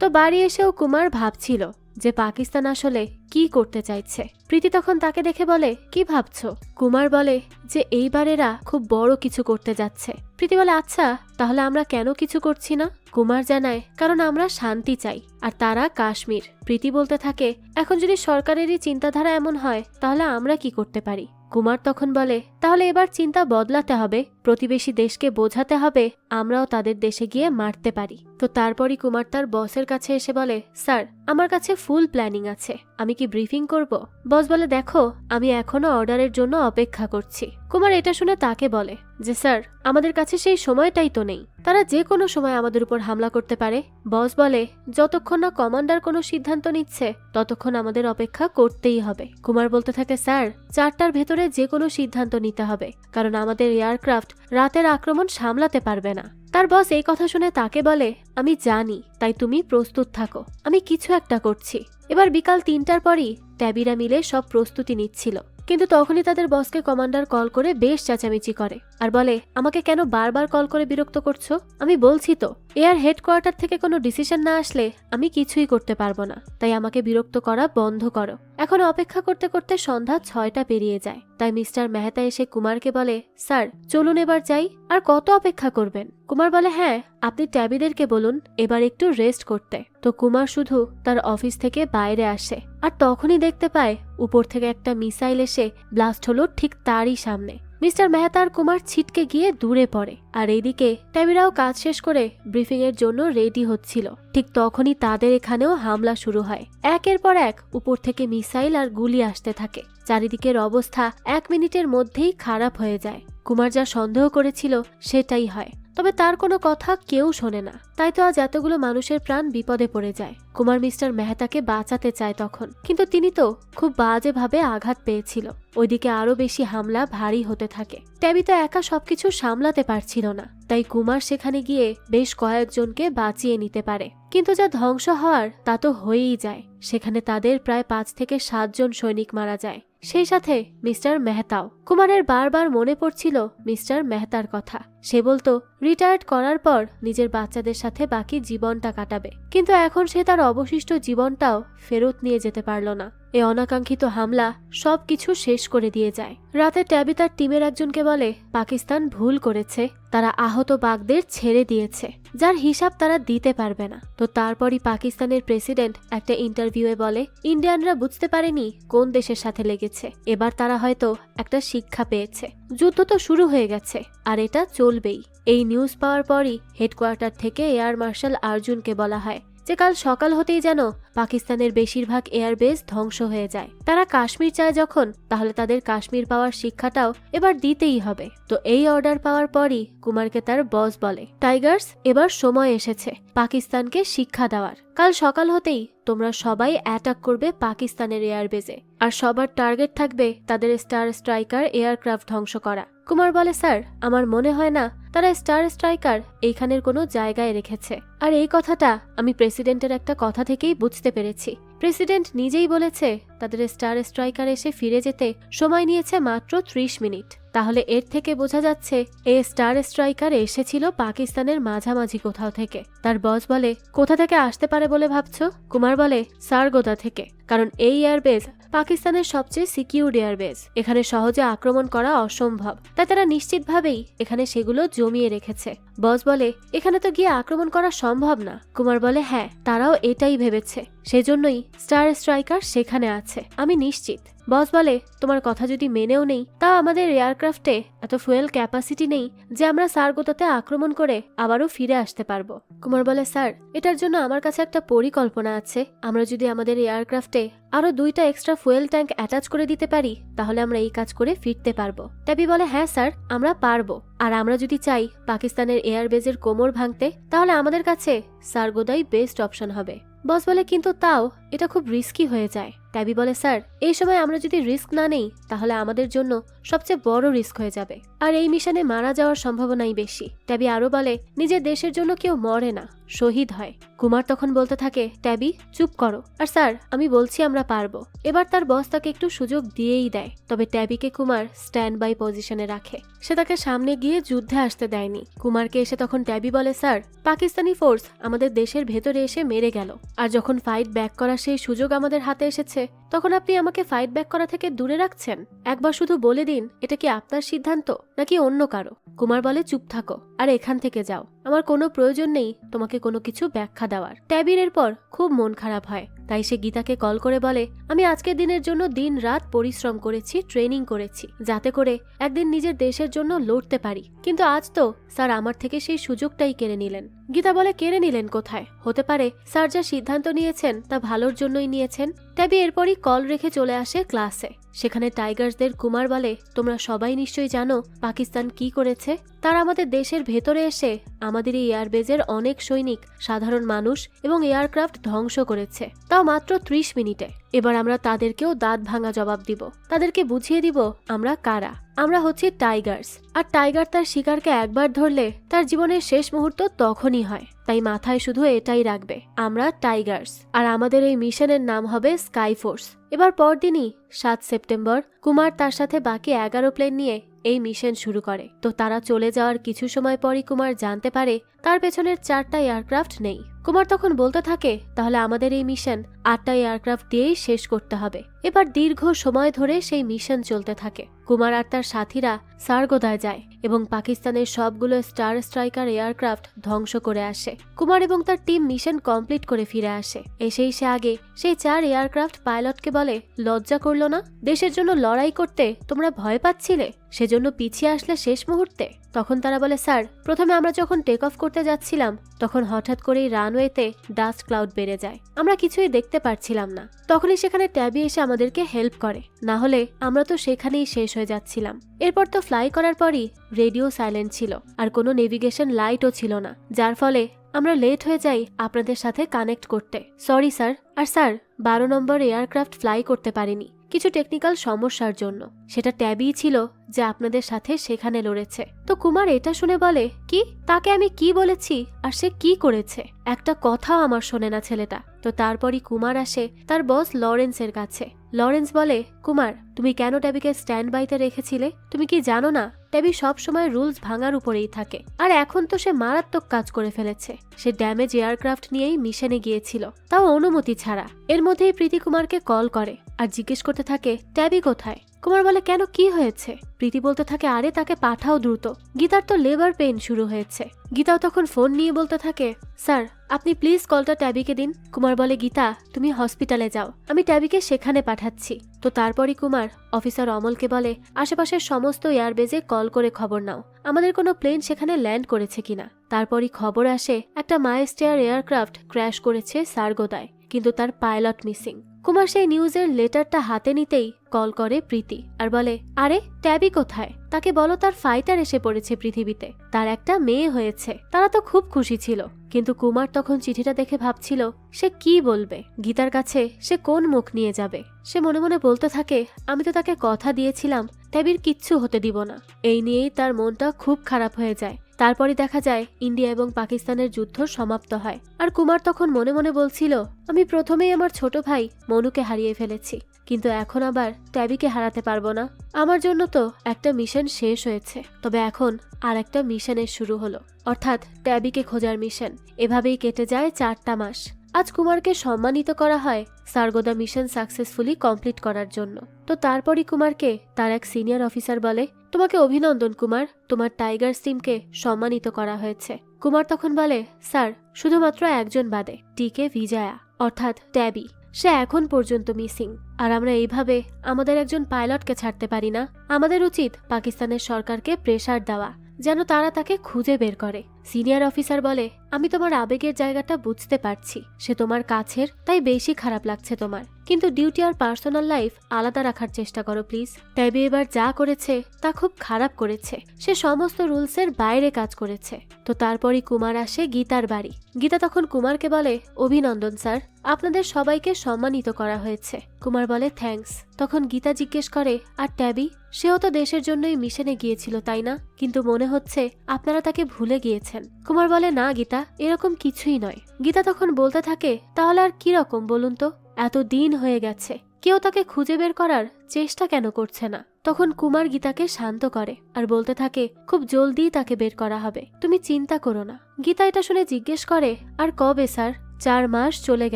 তো বাড়ি এসেও কুমার ভাবছিল যে পাকিস্তান আসলে কি করতে চাইছে। প্রীতি তখন তাকে দেখে বলে, কি ভাবছো? কুমার বলে যে এইবার এরা খুব বড় কিছু করতে যাচ্ছে। প্রীতি বলে, আচ্ছা তাহলে আমরা কেন কিছু করছি না? কুমার জানায়, কারণ আমরা শান্তি চাই, আর তারা কাশ্মীর। প্রীতি বলতে থাকে, এখন যদি সরকারেরই চিন্তাধারা এমন হয় তাহলে আমরা কি করতে পারি? কুমার তখন বলে, তাহলে এবার চিন্তা বদলাতে হবে, প্রতিবেশী দেশকে বোঝাতে হবে আমরাও তাদের দেশে গিয়ে মারতে পারি। তো তারপরই কুমার তার বসের কাছে এসে বলে, স্যার আমার কাছে ফুল প্ল্যানিং আছে, আমি কি ব্রিফিং করব? বস বলে, দেখো আমি এখনো অর্ডারের জন্য অপেক্ষা করছি। কুমার এটা শুনে তাকে বলে যে স্যার আমাদের কাছে সেই সময়টাই তো নেই, তারা যে কোনো সময় আমাদের উপর হামলা করতে পারে। বস বলে, যতক্ষণ না কমান্ডার কোনো সিদ্ধান্ত নিচ্ছে ততক্ষণ আমাদের অপেক্ষা করতেই হবে। কুমার বলতে থাকে, স্যার 4টার ভেতরে যে কোনো সিদ্ধান্ত নিতে হবে, কারণ আমাদের এয়ারক্রাফট রাতের আক্রমণ সামলাতে পারবে না। তার বস এই কথা শুনে তাকে বলে, আমি জানি, তাই তুমি প্রস্তুত থাকো, আমি কিছু একটা করছি। এবার বিকাল 3টার পরই ট্যাবিরা মিলে সব প্রস্তুতি নিচ্ছিল, কিন্তু তখনই তাদের বসকে কমান্ডার কল করে বেশ চেঁচামেচি করে আর বলে, আমাকে কেন বারবার কল করে বিরক্ত করছো? আমি বলছি তো এয়ার হেডকোয়ার্টার থেকে কোনো ডিসিশন না আসলে আমি কিছুই করতে পারবো না, তাই আমাকে বিরক্ত করা বন্ধ করো। এখন অপেক্ষা করতে করতে সন্ধ্যা 6টা পেরিয়ে যায়। তাই মিস্টার মেহতা এসে কুমারকে বলে, স্যার চলুন এবার যাই, আর কত অপেক্ষা করবেন? কুমার বলে, হ্যাঁ আপনি ট্যাবিদেরকে বলুন এবার একটু রেস্ট করতে। তো কুমার শুধু তার অফিস থেকে বাইরে আসে আর তখনই দেখতে পায় উপর থেকে একটা মিসাইল এসে ব্লাস্ট হলো ঠিক তারই সামনে। মিস্টার মেহতা আর কুমার ছিটকে গিয়ে দূরে পড়ে, আর এইদিকে ট্যাবিরাও কাজ শেষ করে ব্রিফিং এর জন্য রেডি হচ্ছিল। ঠিক তখনই তাদের এখানেও হামলা শুরু হয়। একের পর এক উপর থেকে মিসাইল আর গুলি আসতে থাকে। চারিদিকের অবস্থা 1 মিনিটের মধ্যেই খারাপ হয়ে যায়। কুমার যা সন্দেহ করেছিল সেটাই হয়, তবে তার কোনো কথা কেউ শোনে না। তাই তো আজ এতগুলো মানুষের প্রাণ বিপদে পড়ে যায়। কুমার মিস্টার মেহতাকে বাঁচাতে চায় তখন, কিন্তু তিনি তো খুব বাজেভাবে আঘাত পেয়েছিল। ওইদিকে আরো বেশি হামলা ভারী হতে থাকে। ট্যাবি তো একা সবকিছু সামলাতে পারছিল না, তাই কুমার সেখানে গিয়ে বেশ কয়েকজনকে বাঁচিয়ে নিতে পারে। কিন্তু যা ধ্বংস হওয়ার তা তো হয়েই যায়। সেখানে তাদের প্রায় 5 থেকে 7 জন সৈনিক মারা যায়, সেই সাথে মিস্টার মেহতাও। কুমারের বারবার মনে পড়ছিল মিস্টার মেহতার কথা। সে বলতো রিটায়ার্ড করার পর নিজের বাচ্চাদের সাথে বাকি জীবনটা কাটাবে, কিন্তু এখন সে তার অবশিষ্ট জীবনটাও ফেরত নিয়ে যেতে পারল না। এই অনাকাঙ্ক্ষিত হামলা সবকিছু শেষ করে দিয়ে যায়। রাতে ট্যাবি তার টিমের একজনকে বলে, পাকিস্তান ভুল করেছে, তারা আহত বাঘদের ছেড়ে দিয়েছে, যার হিসাব তারা দিতে পারবে না। তো তারপরই পাকিস্তানের প্রেসিডেন্ট একটা ইন্টারভিউয়ে বলে, ইন্ডিয়ানরা বুঝতে পারেনি কোন দেশের সাথে লেগেছে, এবার তারা হয়তো একটা শিক্ষা পেয়েছে। যুদ্ধ তো শুরু হয়ে গেছে আর এটা চলবেই। এই নিউজ পাওয়ার পরই হেডকোয়ার্টার থেকে এয়ার মার্শাল আর্জুনকে বলা হয় যে কাল সকাল হতেই যেন পাকিস্তানের বেশিরভাগ এয়ারবেস ধ্বংস হয়ে যায়। তারা কাশ্মীর চায় যখন, তাহলে তাদের কাশ্মীর পাওয়ার শিক্ষাটাও এবার দিতেই হবে। তো এই অর্ডার পাওয়ার পরই কুমারকে তার বস বলে, টাইগার্স এবার সময় এসেছে পাকিস্তানকে শিক্ষা দেওয়ার। কাল সকাল হতেই তোমরা সবাই অ্যাটাক করবে পাকিস্তানের এয়ারবেসে, আর সবার টার্গেট থাকবে তাদের স্টার স্ট্রাইকার এয়ারক্রাফট ধ্বংস করা। কুমার বলে, স্যার আমার মনে হয় না তারা স্টার স্ট্রাইকার এইখানের কোনো জায়গায় রেখেছে, আর এই কথাটা আমি প্রেসিডেন্টের একটা কথা থেকেই বুঝতে পেরেছি। প্রেসিডেন্ট নিজেই বলেছে তাদের স্টার স্ট্রাইকার এসে ফিরে যেতে সময় নিয়েছে মাত্র 30 মিনিট। তাহলে এর থেকে বোঝা যাচ্ছে এই স্টার স্ট্রাইকার এসেছিল পাকিস্তানের মাঝামাঝি কোথাও থেকে। তার বস বলে, কোথা থেকে আসতে পারে বলে ভাবছো? কুমার বলে, সারগোদা থেকে, কারণ এই এয়ারবেস পাকিস্তানের সবচেয়ে সিকিউরড এয়ারবেস, এখানে সহজে আক্রমণ করা অসম্ভব, তাই তারা নিশ্চিতভাবেই এখানে সেগুলো জমিয়ে রেখেছে। বস বলে, এখানে তো গিয়ে আক্রমণ করা সম্ভব না। কুমার বলে, হ্যাঁ তারাও এটাই ভেবেছে, সেজন্যই স্টার স্ট্রাইকার সেখানে আছে, আমি নিশ্চিত। বস বলে, তোমার কথা যদি মেনেও নেই, তাও আমাদের এয়ারক্রাফটে এত ফুয়েল ক্যাপাসিটি নেই যে আমরা সারগোদাতে আক্রমণ করে আবারও ফিরে আসতে পারবো। কুমার বলে, স্যার এটার জন্য আমার কাছে একটা পরিকল্পনা আছে। আমরা যদি আমাদের এয়ারক্রাফটে আরো 2টা এক্সট্রা ফুয়েল ট্যাঙ্ক অ্যাটাচ করে দিতে পারি, তাহলে আমরা এই কাজ করে ফিরতে পারবো। ট্যাবি বলে, হ্যাঁ স্যার আমরা পারবো, আর আমরা যদি চাই পাকিস্তানের এয়ারবেজের কোমর ভাঙতে, তাহলে আমাদের কাছে সারগোদাই বেস্ট অপশন হবে। বস বলে, কিন্তু তাও এটা খুব রিস্কি হয়ে যায়। ট্যাবি বলে, স্যার এই সময় আমরা যদি রিস্ক না নেই, তাহলে আমাদের জন্য সবচেয়ে বড় রিস্ক হয়ে যাবে, আর এই মিশনে মারা যাওয়ার সম্ভাবনাই বেশি। ট্যাবি আরো বলে, নিজের দেশের জন্য কেউ মরে না, শহীদ হয়। কুমার তখন বলতে থাকে, ট্যাবি চুপ করো, আর স্যার আমি বলছি আমরা পারবো। এবার তার বস তাকে একটু সুযোগ দিয়েই দেয়, তবে ট্যাবিকে কুমার স্ট্যান্ড বাই পজিশনে রাখে, সে তাকে সামনে গিয়ে যুদ্ধে আসতে দেয়নি। কুমারকে এসে তখন ট্যাবি বলে, স্যার পাকিস্তানি ফোর্স আমাদের দেশের ভেতরে এসে মেরে গেল, আর যখন ফাইট ব্যাক করার সেই সুযোগ আমাদের হাতে এসেছে, তখন আপনি আমাকে ফাইট ব্যাক করা থেকে দূরে রাখছেন। একবার শুধু বলে দিন এটা কি আপনার সিদ্ধান্ত নাকি অন্য কারো। কুমার বলে, চুপ থাকো আর এখান থেকে যাও, আমার কোনো প্রয়োজন নেই তোমাকে কোনো কিছু ব্যাখ্যা দেওয়ার। ট্যাবির এরপর খুব মন খারাপ হয়, তাই সে গীতাকে কল করে বলে, আমি আজকের দিনের জন্য দিন রাত পরিশ্রম করেছি, ট্রেনিং করেছি, যাতে করে একদিন নিজের দেশের জন্য লড়তে পারি, কিন্তু আজ তো স্যার আমার থেকে সেই সুযোগটাই কেড়ে নিলেন। গীতা বলে, কেড়ে নিলেন কোথায়? হতে পারে স্যার যা সিদ্ধান্ত নিয়েছেন তা ভালোর জন্যই নিয়েছেন। ট্যাবি এরপরই কল রেখে চলে আসে ক্লাসে। সেখানে টাইগার্সদের কুমার বলে, তোমরা সবাই নিশ্চয়ই জানো পাকিস্তান কি করেছে। তারা আমাদের দেশের ভেতরে এসে আমাদের এই এয়ারবেজের অনেক সৈনিক, সাধারণ মানুষ এবং এয়ারক্রাফট ধ্বংস করেছে, তাও মাত্র 30 মিনিটে। এবার আমরা তাদেরকেও দাঁত ভাঙা জবাব দিব, তাদেরকে বুঝিয়ে দিব আমরা কারা। আমরা হচ্ছি টাইগার্স, আর টাইগার তার শিকারকে একবার ধরলে তার জীবনের শেষ মুহূর্ত তখনই হয়। তাই মাথায় শুধু এটাই রাখবে, আমরা টাইগার্স, আর আমাদের এই মিশনের নাম হবে স্কাই ফোর্স। এবার পরদিনই 7 সেপ্টেম্বর কুমার তার সাথে বাকি 11 প্লেন নিয়ে এই মিশন শুরু করে। তো তারা চলে যাওয়ার কিছু সময় পরই কুমার জানতে পারে তার পেছনের 4টা এয়ারক্রাফট নেই। কুমার তখন বলতে থাকে, তাহলে আমাদের এই মিশন 8টা এয়ারক্রাফট দিয়েই শেষ করতে হবে। এবার দীর্ঘ সময় ধরে সেই মিশন চলতে থাকে। কুমার আর তার সাথীরা সারগোদায় যায় এবং পাকিস্তানের সবগুলো স্টার স্ট্রাইকার এয়ারক্রাফট ধ্বংস করে আসে। কুমার এবং তার টিম মিশন কমপ্লিট করে ফিরে আসে। এসেই সে আগে সেই 4 এয়ারক্রাফট পাইলটকে বলে, লজ্জা করলো না? দেশের জন্য লড়াই করতে তোমরা ভয় পাচ্ছিলে, সেজন্য পিছিয়ে আসলে শেষ মুহূর্তে। তখন তারা বলে, স্যার প্রথমে আমরা যখন টেক অফ করতে যাচ্ছিলাম তখন হঠাৎ করেই রানওয়েতে ডাস্ট ক্লাউড বেড়ে যায়, আমরা কিছুই দেখতে পারছিলাম না। তখনই সেখানে ট্যাবি এসে আমাদেরকে হেল্প করে, না হলে আমরা তো সেখানেই শেষ হয়ে যাচ্ছিলাম। এরপর তো ফ্লাই করার পরই রেডিও সাইলেন্ট ছিল আর কোনো নেভিগেশন লাইটও ছিল না, যার ফলে আমরা লেট হয়ে যাই আপনাদের সাথে কানেক্ট করতে। Sorry sir. আর স্যার 12 নম্বর এয়ারক্রাফট ফ্লাই করতে পারিনি কিছু টেকনিক্যাল সমস্যার জন্য, সেটা ট্যাবিই ছিল যে আপনাদের সাথে সেখানে লড়েছে। তো কুমার এটা শুনে বলে, কি? তাকে আমি কি বলেছি আর সে কি করেছে? একটা কথাও আমার শোনে না ছেলেটা। তো তারপরই কুমার আসে তার বস লরেন্সের কাছে। লরেন্স বলে, কুমার তুমি কেন ট্যাবিকে স্ট্যান্ড বাইতে রেখেছিলে? তুমি কি জানো না ট্যাবি সব সময় রুলস ভাঙার উপরেই থাকে, আর এখন তো সে মারাত্মক কাজ করে ফেলেছে। সে ড্যামেজ এয়ারক্রাফট নিয়েই মিশনে গিয়েছিল, তাও অনুমতি ছাড়া। এর মধ্যেই প্রীতি কুমারকে কল করে আর জিজ্ঞেস করতে থাকে, ট্যাবি কোথায়? কুমার বলে, কেন কি হয়েছে? প্রীতি বলতে থাকে, আরে তাকে পাঠাও দ্রুত, গীতার তো লেবার পেইন শুরু হয়েছে। গীতাও তখন ফোন নিয়ে বলতে থাকে, স্যার আপনি প্লিজ কলটা ট্যাবিকে দিন। কুমার বলে, গীতা তুমি হসপিটালে যাও, আমি ট্যাবিকে সেখানে পাঠাচ্ছি। তো তারপরই কুমার অফিসার অমলকে বলে, আশেপাশের সমস্ত এয়ারবেজে কল করে খবর নাও, আমাদের কোনো প্লেন সেখানে ল্যান্ড করেছে কিনা। তারপরই খবর আসে একটা মাইস্টেয়ার এয়ারক্রাফট ক্র্যাশ করেছে সারগোদায়, কিন্তু তার পাইলট মিসিং। কুমার সেই নিউজের লেটারটা হাতে নিতেই কল করে প্রীতি আর বলে, আরে ট্যাবি কোথায়? তাকে বলো তার ফাইটার এসে পড়েছে পৃথিবীতে, তার একটা মেয়ে হয়েছে। তারা তো খুব খুশি ছিল, কিন্তু কুমার তখন চিঠিটা দেখে ভাবছিল সে কি বলবে, গীতার কাছে সে কোন মুখ নিয়ে যাবে। সে মনে মনে বলতে থাকে, আমি তো তাকে কথা দিয়েছিলাম ট্যাবির কিচ্ছু হতে দিব না। এই নিয়েই তার মনটা খুব খারাপ হয়ে যায়। তারপরই দেখা যায় ইন্ডিয়া এবং পাকিস্তানের যুদ্ধ সমাপ্ত হয়। আর কুমার তখন মনে মনে বলছিল, আমি প্রথমেই আমার ছোট ভাই মনুকে হারিয়ে ফেলেছি, কিন্তু এখন আবার ট্যাবিকে হারাতে পারবো না। আমার জন্য তো একটা মিশন শেষ হয়েছে, তবে এখন আর একটা মিশনের শুরু হলো, অর্থাৎ ট্যাবিকে খোঁজার মিশন। এভাবেই কেটে যায় 4টা মাস। আজ কুমারকে সম্মানিত করা হয় সারগোদা মিশন সাকসেসফুলি কমপ্লিট করার জন্য। তো তারপরই কুমারকে তার এক সিনিয়র অফিসার বলে, তোমাকে অভিনন্দন কুমার, তোমার টাইগার্স টিমকে সম্মানিত করা হয়েছে। কুমার তখন বলে, স্যার শুধুমাত্র একজন বাদে, টিকে বিজয়া অর্থাৎ ট্যাবি, সে এখন পর্যন্ত মিসিং। আর আমরা এইভাবে আমাদের একজন পাইলটকে ছাড়তে পারি না। আমাদের উচিত পাকিস্তানের সরকারকে প্রেসার দেওয়া যেন তারা তাকে খুঁজে বের করে। সিনিয়র অফিসার বলে, আমি তোমার আবেগের জায়গাটা বুঝতে পারছি, সে তোমার কাছের, তাই বেশি খারাপ লাগছে তোমার, কিন্তু ডিউটি আর পার্সোনাল লাইফ আলাদা রাখার চেষ্টা করো প্লিজ। ট্যাবি এবার যা করেছে তা খুব খারাপ করেছে, সে সমস্ত রুলসের বাইরে কাজ করেছে। তো তারপরই কুমার আসে গীতার বাড়ি। গীতা তখন কুমারকে বলে, অভিনন্দন স্যার, আপনাদের সবাইকে সম্মানিত করা হয়েছে। কুমার বলে, থ্যাঙ্কস। তখন গীতা জিজ্ঞেস করে, আর ট্যাবি? সেও তো দেশের জন্যই মিশনে গিয়েছিল তাই না? কিন্তু মনে হচ্ছে আপনারা তাকে ভুলে গিয়েছেন। কুমার বলে, না গীতা, এরকম কিছুই নয়। গীতা তখন বলতে থাকে, তাহলে আর কি রকম বলুন তো? এত দিন হয়ে গেছে, কেউ তাকে খুঁজে বের করার চেষ্টা কেন করছে না? তখন কুমার গীতাকে শান্ত করে আর বলতে থাকে, খুব জলদি তাকে বের করা হবে, তুমি চিন্তা করো না। গীতা এটা শুনে জিজ্ঞেস করে, আর কবে স্যার? 4 মাস চলে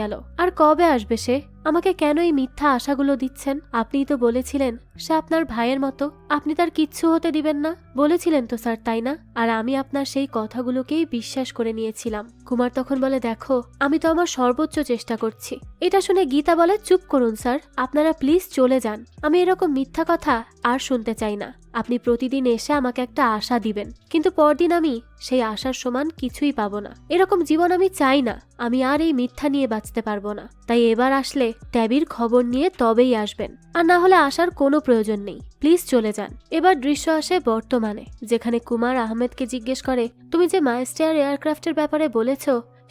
গেল, আর কবে আসবে সে? আমাকে কেন এই মিথ্যা আশাগুলো দিচ্ছেন? আপনিই তো বলেছিলেন সে আপনার ভাইয়ের মতো, আপনি তার কিচ্ছু হতে দিবেন না। বলেছিলেন তো স্যার, তাই না? আর আমি আপনার সেই কথাগুলোকেই বিশ্বাস করে নিয়েছিলাম। কুমার তখন বলে, দেখো আমি তো আমার সর্বোচ্চ চেষ্টা করছি। এটা শুনে গীতা বলে, চুপ করুন স্যার, আপনারা প্লিজ চলে যান। আমি এরকম মিথ্যা কথা আর শুনতে চাই না। আপনি প্রতিদিন এসে আমাকে একটা আশা দিবেন, কিন্তু পরদিন আমি সেই আশার সমান কিছুই পাবো না। এরকম জীবন আমি চাই না। আমি আর এই মিথ্যা নিয়ে বাঁচতে পারবো না। তাই এবার আসলে ট্যাবির খবর নিয়ে তবেই আসবেন, আর না হলে আসার কোনো প্রয়োজন নেই। প্লিজ চলে যান। এবার দৃশ্য আসে বর্তমানে, যেখানে কুমার আহমেদকে জিজ্ঞেস করে, তুমি যে মাইস্টার এয়ারক্রাফটের ব্যাপারে বলেছ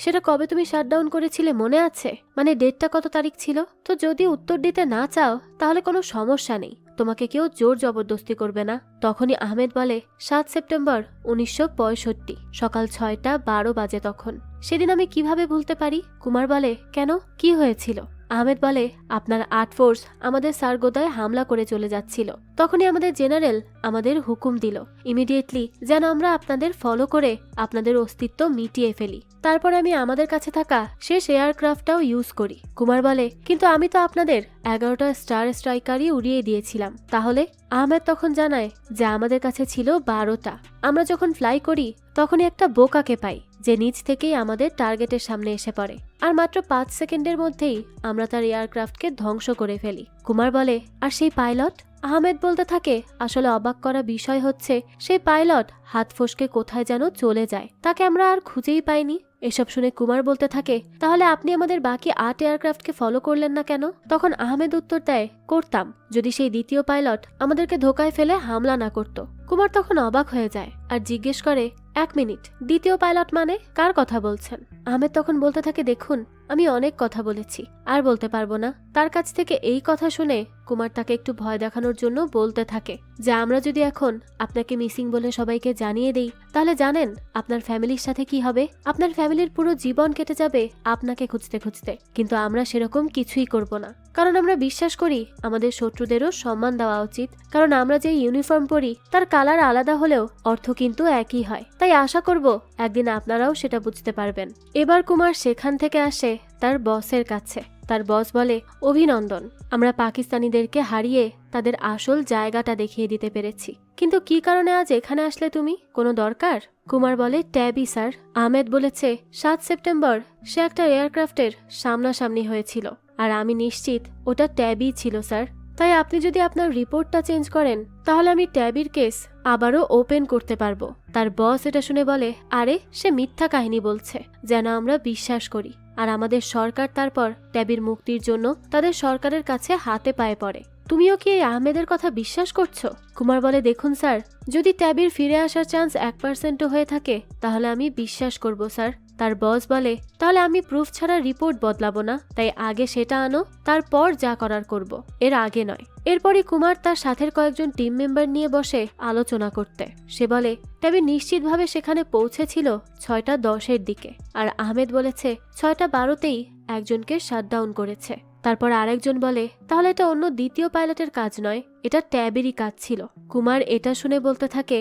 সেটা কবে তুমি শাটডাউন করেছিলে মনে আছে? মানে ডেটটা কত তারিখ ছিল? তো যদি উত্তর দিতে না চাও তাহলে কোনো সমস্যা নেই, তোমাকে কেউ জোর জবরদস্তি করবে না। তখনই আহমেদ বলে, 7 সেপ্টেম্বর 1965, সকাল 6:12 বাজে তখন। সেদিন আমি কিভাবে ভুলতে পারি? কুমার বলে, কেন, কি হয়েছিল? আহমেদ বলে, আপনার 8 ফোর্স আমাদের সারগোদায় হামলা করে চলে যাচ্ছিল। তখনই আমাদের জেনারেল আমাদের হুকুম দিল ইমিডিয়েটলি যেন আমরা আপনাদের ফলো করে আপনাদের অস্তিত্ব মিটিয়ে ফেলি। তারপর আমি আমাদের কাছে থাকা শেষ এয়ারক্রাফটটাও ইউজ করি। কুমার বলে, কিন্তু আমি তো আপনাদের 11টা স্টার স্ট্রাইকারই উড়িয়ে দিয়েছিলাম। তাহলে? আহমেদ তখন জানায় যে আমাদের কাছে ছিল 12টা। আমরা যখন ফ্লাই করি তখনই একটা বোকাকে পাই যে নিচ থেকেই আমাদের টার্গেটের সামনে এসে পড়ে, আর মাত্র 5 সেকেন্ডের মধ্যেই আমরা তার এয়ারক্রাফটকে ধ্বংস করে ফেলি। কুমার বলে, আর সেই পাইলট? আহমেদ বলতে থাকে, আসলে অবাক করা বিষয় হচ্ছে সেই পাইলট হাত ফসকে কোথায় যেন চলে যায়, তাকে আমরা আর খুঁজেই পাইনি। এসব শুনে কুমার বলতে থাকে, তাহলে আপনি আমাদের বাকি 8 এয়ারক্রাফটকে ফলো করলেন না কেন? তখন আহমেদ উত্তর দেয়, করতাম যদি সেই দ্বিতীয় পাইলট আমাদেরকে ধোকায় ফেলে হামলা না করত। কুমার তখন অবাক হয়ে যায় আর জিজ্ঞেস করে, 1 মিনিট, দ্বিতীয় পাইলট মানে কার কথা বলছেন? আহমেদ তখন বলতে থাকে, দেখুন আমি অনেক কথা বলেছি, আর বলতে পারবো না। তার কাছ থেকে এই কথা শুনে কুমার তাকে একটু ভয় দেখানোর জন্য বলতে থাকে যে আমরা যদি এখন আপনাকে মিসিং বলে সবাইকে জানিয়ে দেই তাহলে জানেন আপনার ফ্যামিলির সাথে কি হবে? আপনার ফ্যামিলির পুরো জীবন কেটে যাবে আপনাকে খুঁজতে খুঁজতে। কিন্তু আমরা সেরকম কিছুই করব না, কারণ আমরা বিশ্বাস করি আমাদের শত্রুদেরও সম্মান দেওয়া উচিত, কারণ আমরা যে ইউনিফর্ম পরি তার কালার আলাদা হলেও অর্থ কিন্তু একই হয়। তাই আশা করব একদিন আপনারাও সেটা বুঝতে পারবেন। এবার কুমার সেখান থেকে আসে তার বসের কাছে। তার বস বলে, অভিনন্দন, আমরা পাকিস্তানিদেরকে হারিয়ে তাদের আসল জায়গাটা দেখিয়ে দিতে পেরেছি। কিন্তু কি কারণে আজ এখানে আসলে তুমি? কোনো দরকার? কুমার বলে, ট্যাবি স্যার। আহমেদ বলেছে 7 সেপ্টেম্বর সে একটা এয়ারক্রাফটের সামনাসামনি হয়েছিল, আর আমি নিশ্চিত ওটা ট্যাবি ছিল স্যার। তাই আপনি যদি আপনার রিপোর্টটা চেঞ্জ করেন তাহলে আমি ট্যাবির কেস আবারও ওপেন করতে পারবো। তার বস এটা শুনে বলে, আরে সে মিথ্যা কাহিনী বলছে যেন আমরা বিশ্বাস করি, আর আমাদের সরকার তারপর ট্যাবির মুক্তির জন্য তাদের সরকারের কাছে হাতে পায়ে পড়ে। তুমিও কি এই আহমেদের কথা বিশ্বাস করছো? কুমার বলে, দেখুন স্যার, যদি ট্যাবির ফিরে আসার চান্স 1%ও হয়ে থাকে তাহলে আমি বিশ্বাস করব স্যার। তার বস বলে, তাহলে আমি প্রুফ ছাড়া রিপোর্ট বদলাবো না, তাই আগে সেটা আনো, তারপর যা করার করব, এর আগে নয়। এরপরই কুমার তার সাথের কয়েকজন টিম মেম্বার নিয়ে বসে আলোচনা করতে। সে বলে, ট্যাবি নিশ্চিতভাবে সেখানে পৌঁছেছিল 6:10 দিকে, আর আহমেদ বলেছে 6:12তেই একজনকে শাটডাউন করেছে। তারপর আরেকজন বলে, তাহলে এটা অন্য দ্বিতীয় পাইলটের কাজ নয়, এটা ট্যাবেরই কাজ ছিল। কুমার এটা শুনে বলতে থাকে,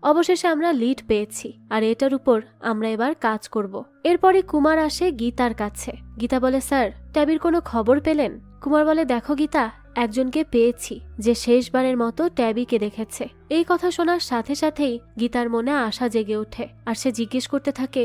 অবশেষে আমরা লিড পেয়েছি, আর এটার উপর আমরা এবার কাজ করব। এরপরে কুমার আসে গীতার কাছে। গীতা বলে, স্যার ট্যাবির কোনো খবর পেলেন? কুমার বলে, দেখো গীতা, একজনকে পেয়েছি যে শেষবারের মতো ট্যাবিকে দেখেছে। এই কথা শোনার সাথে সাথেই গীতার মনে আশা জেগে ওঠে, আর সে জিজ্ঞেস করতে থাকে,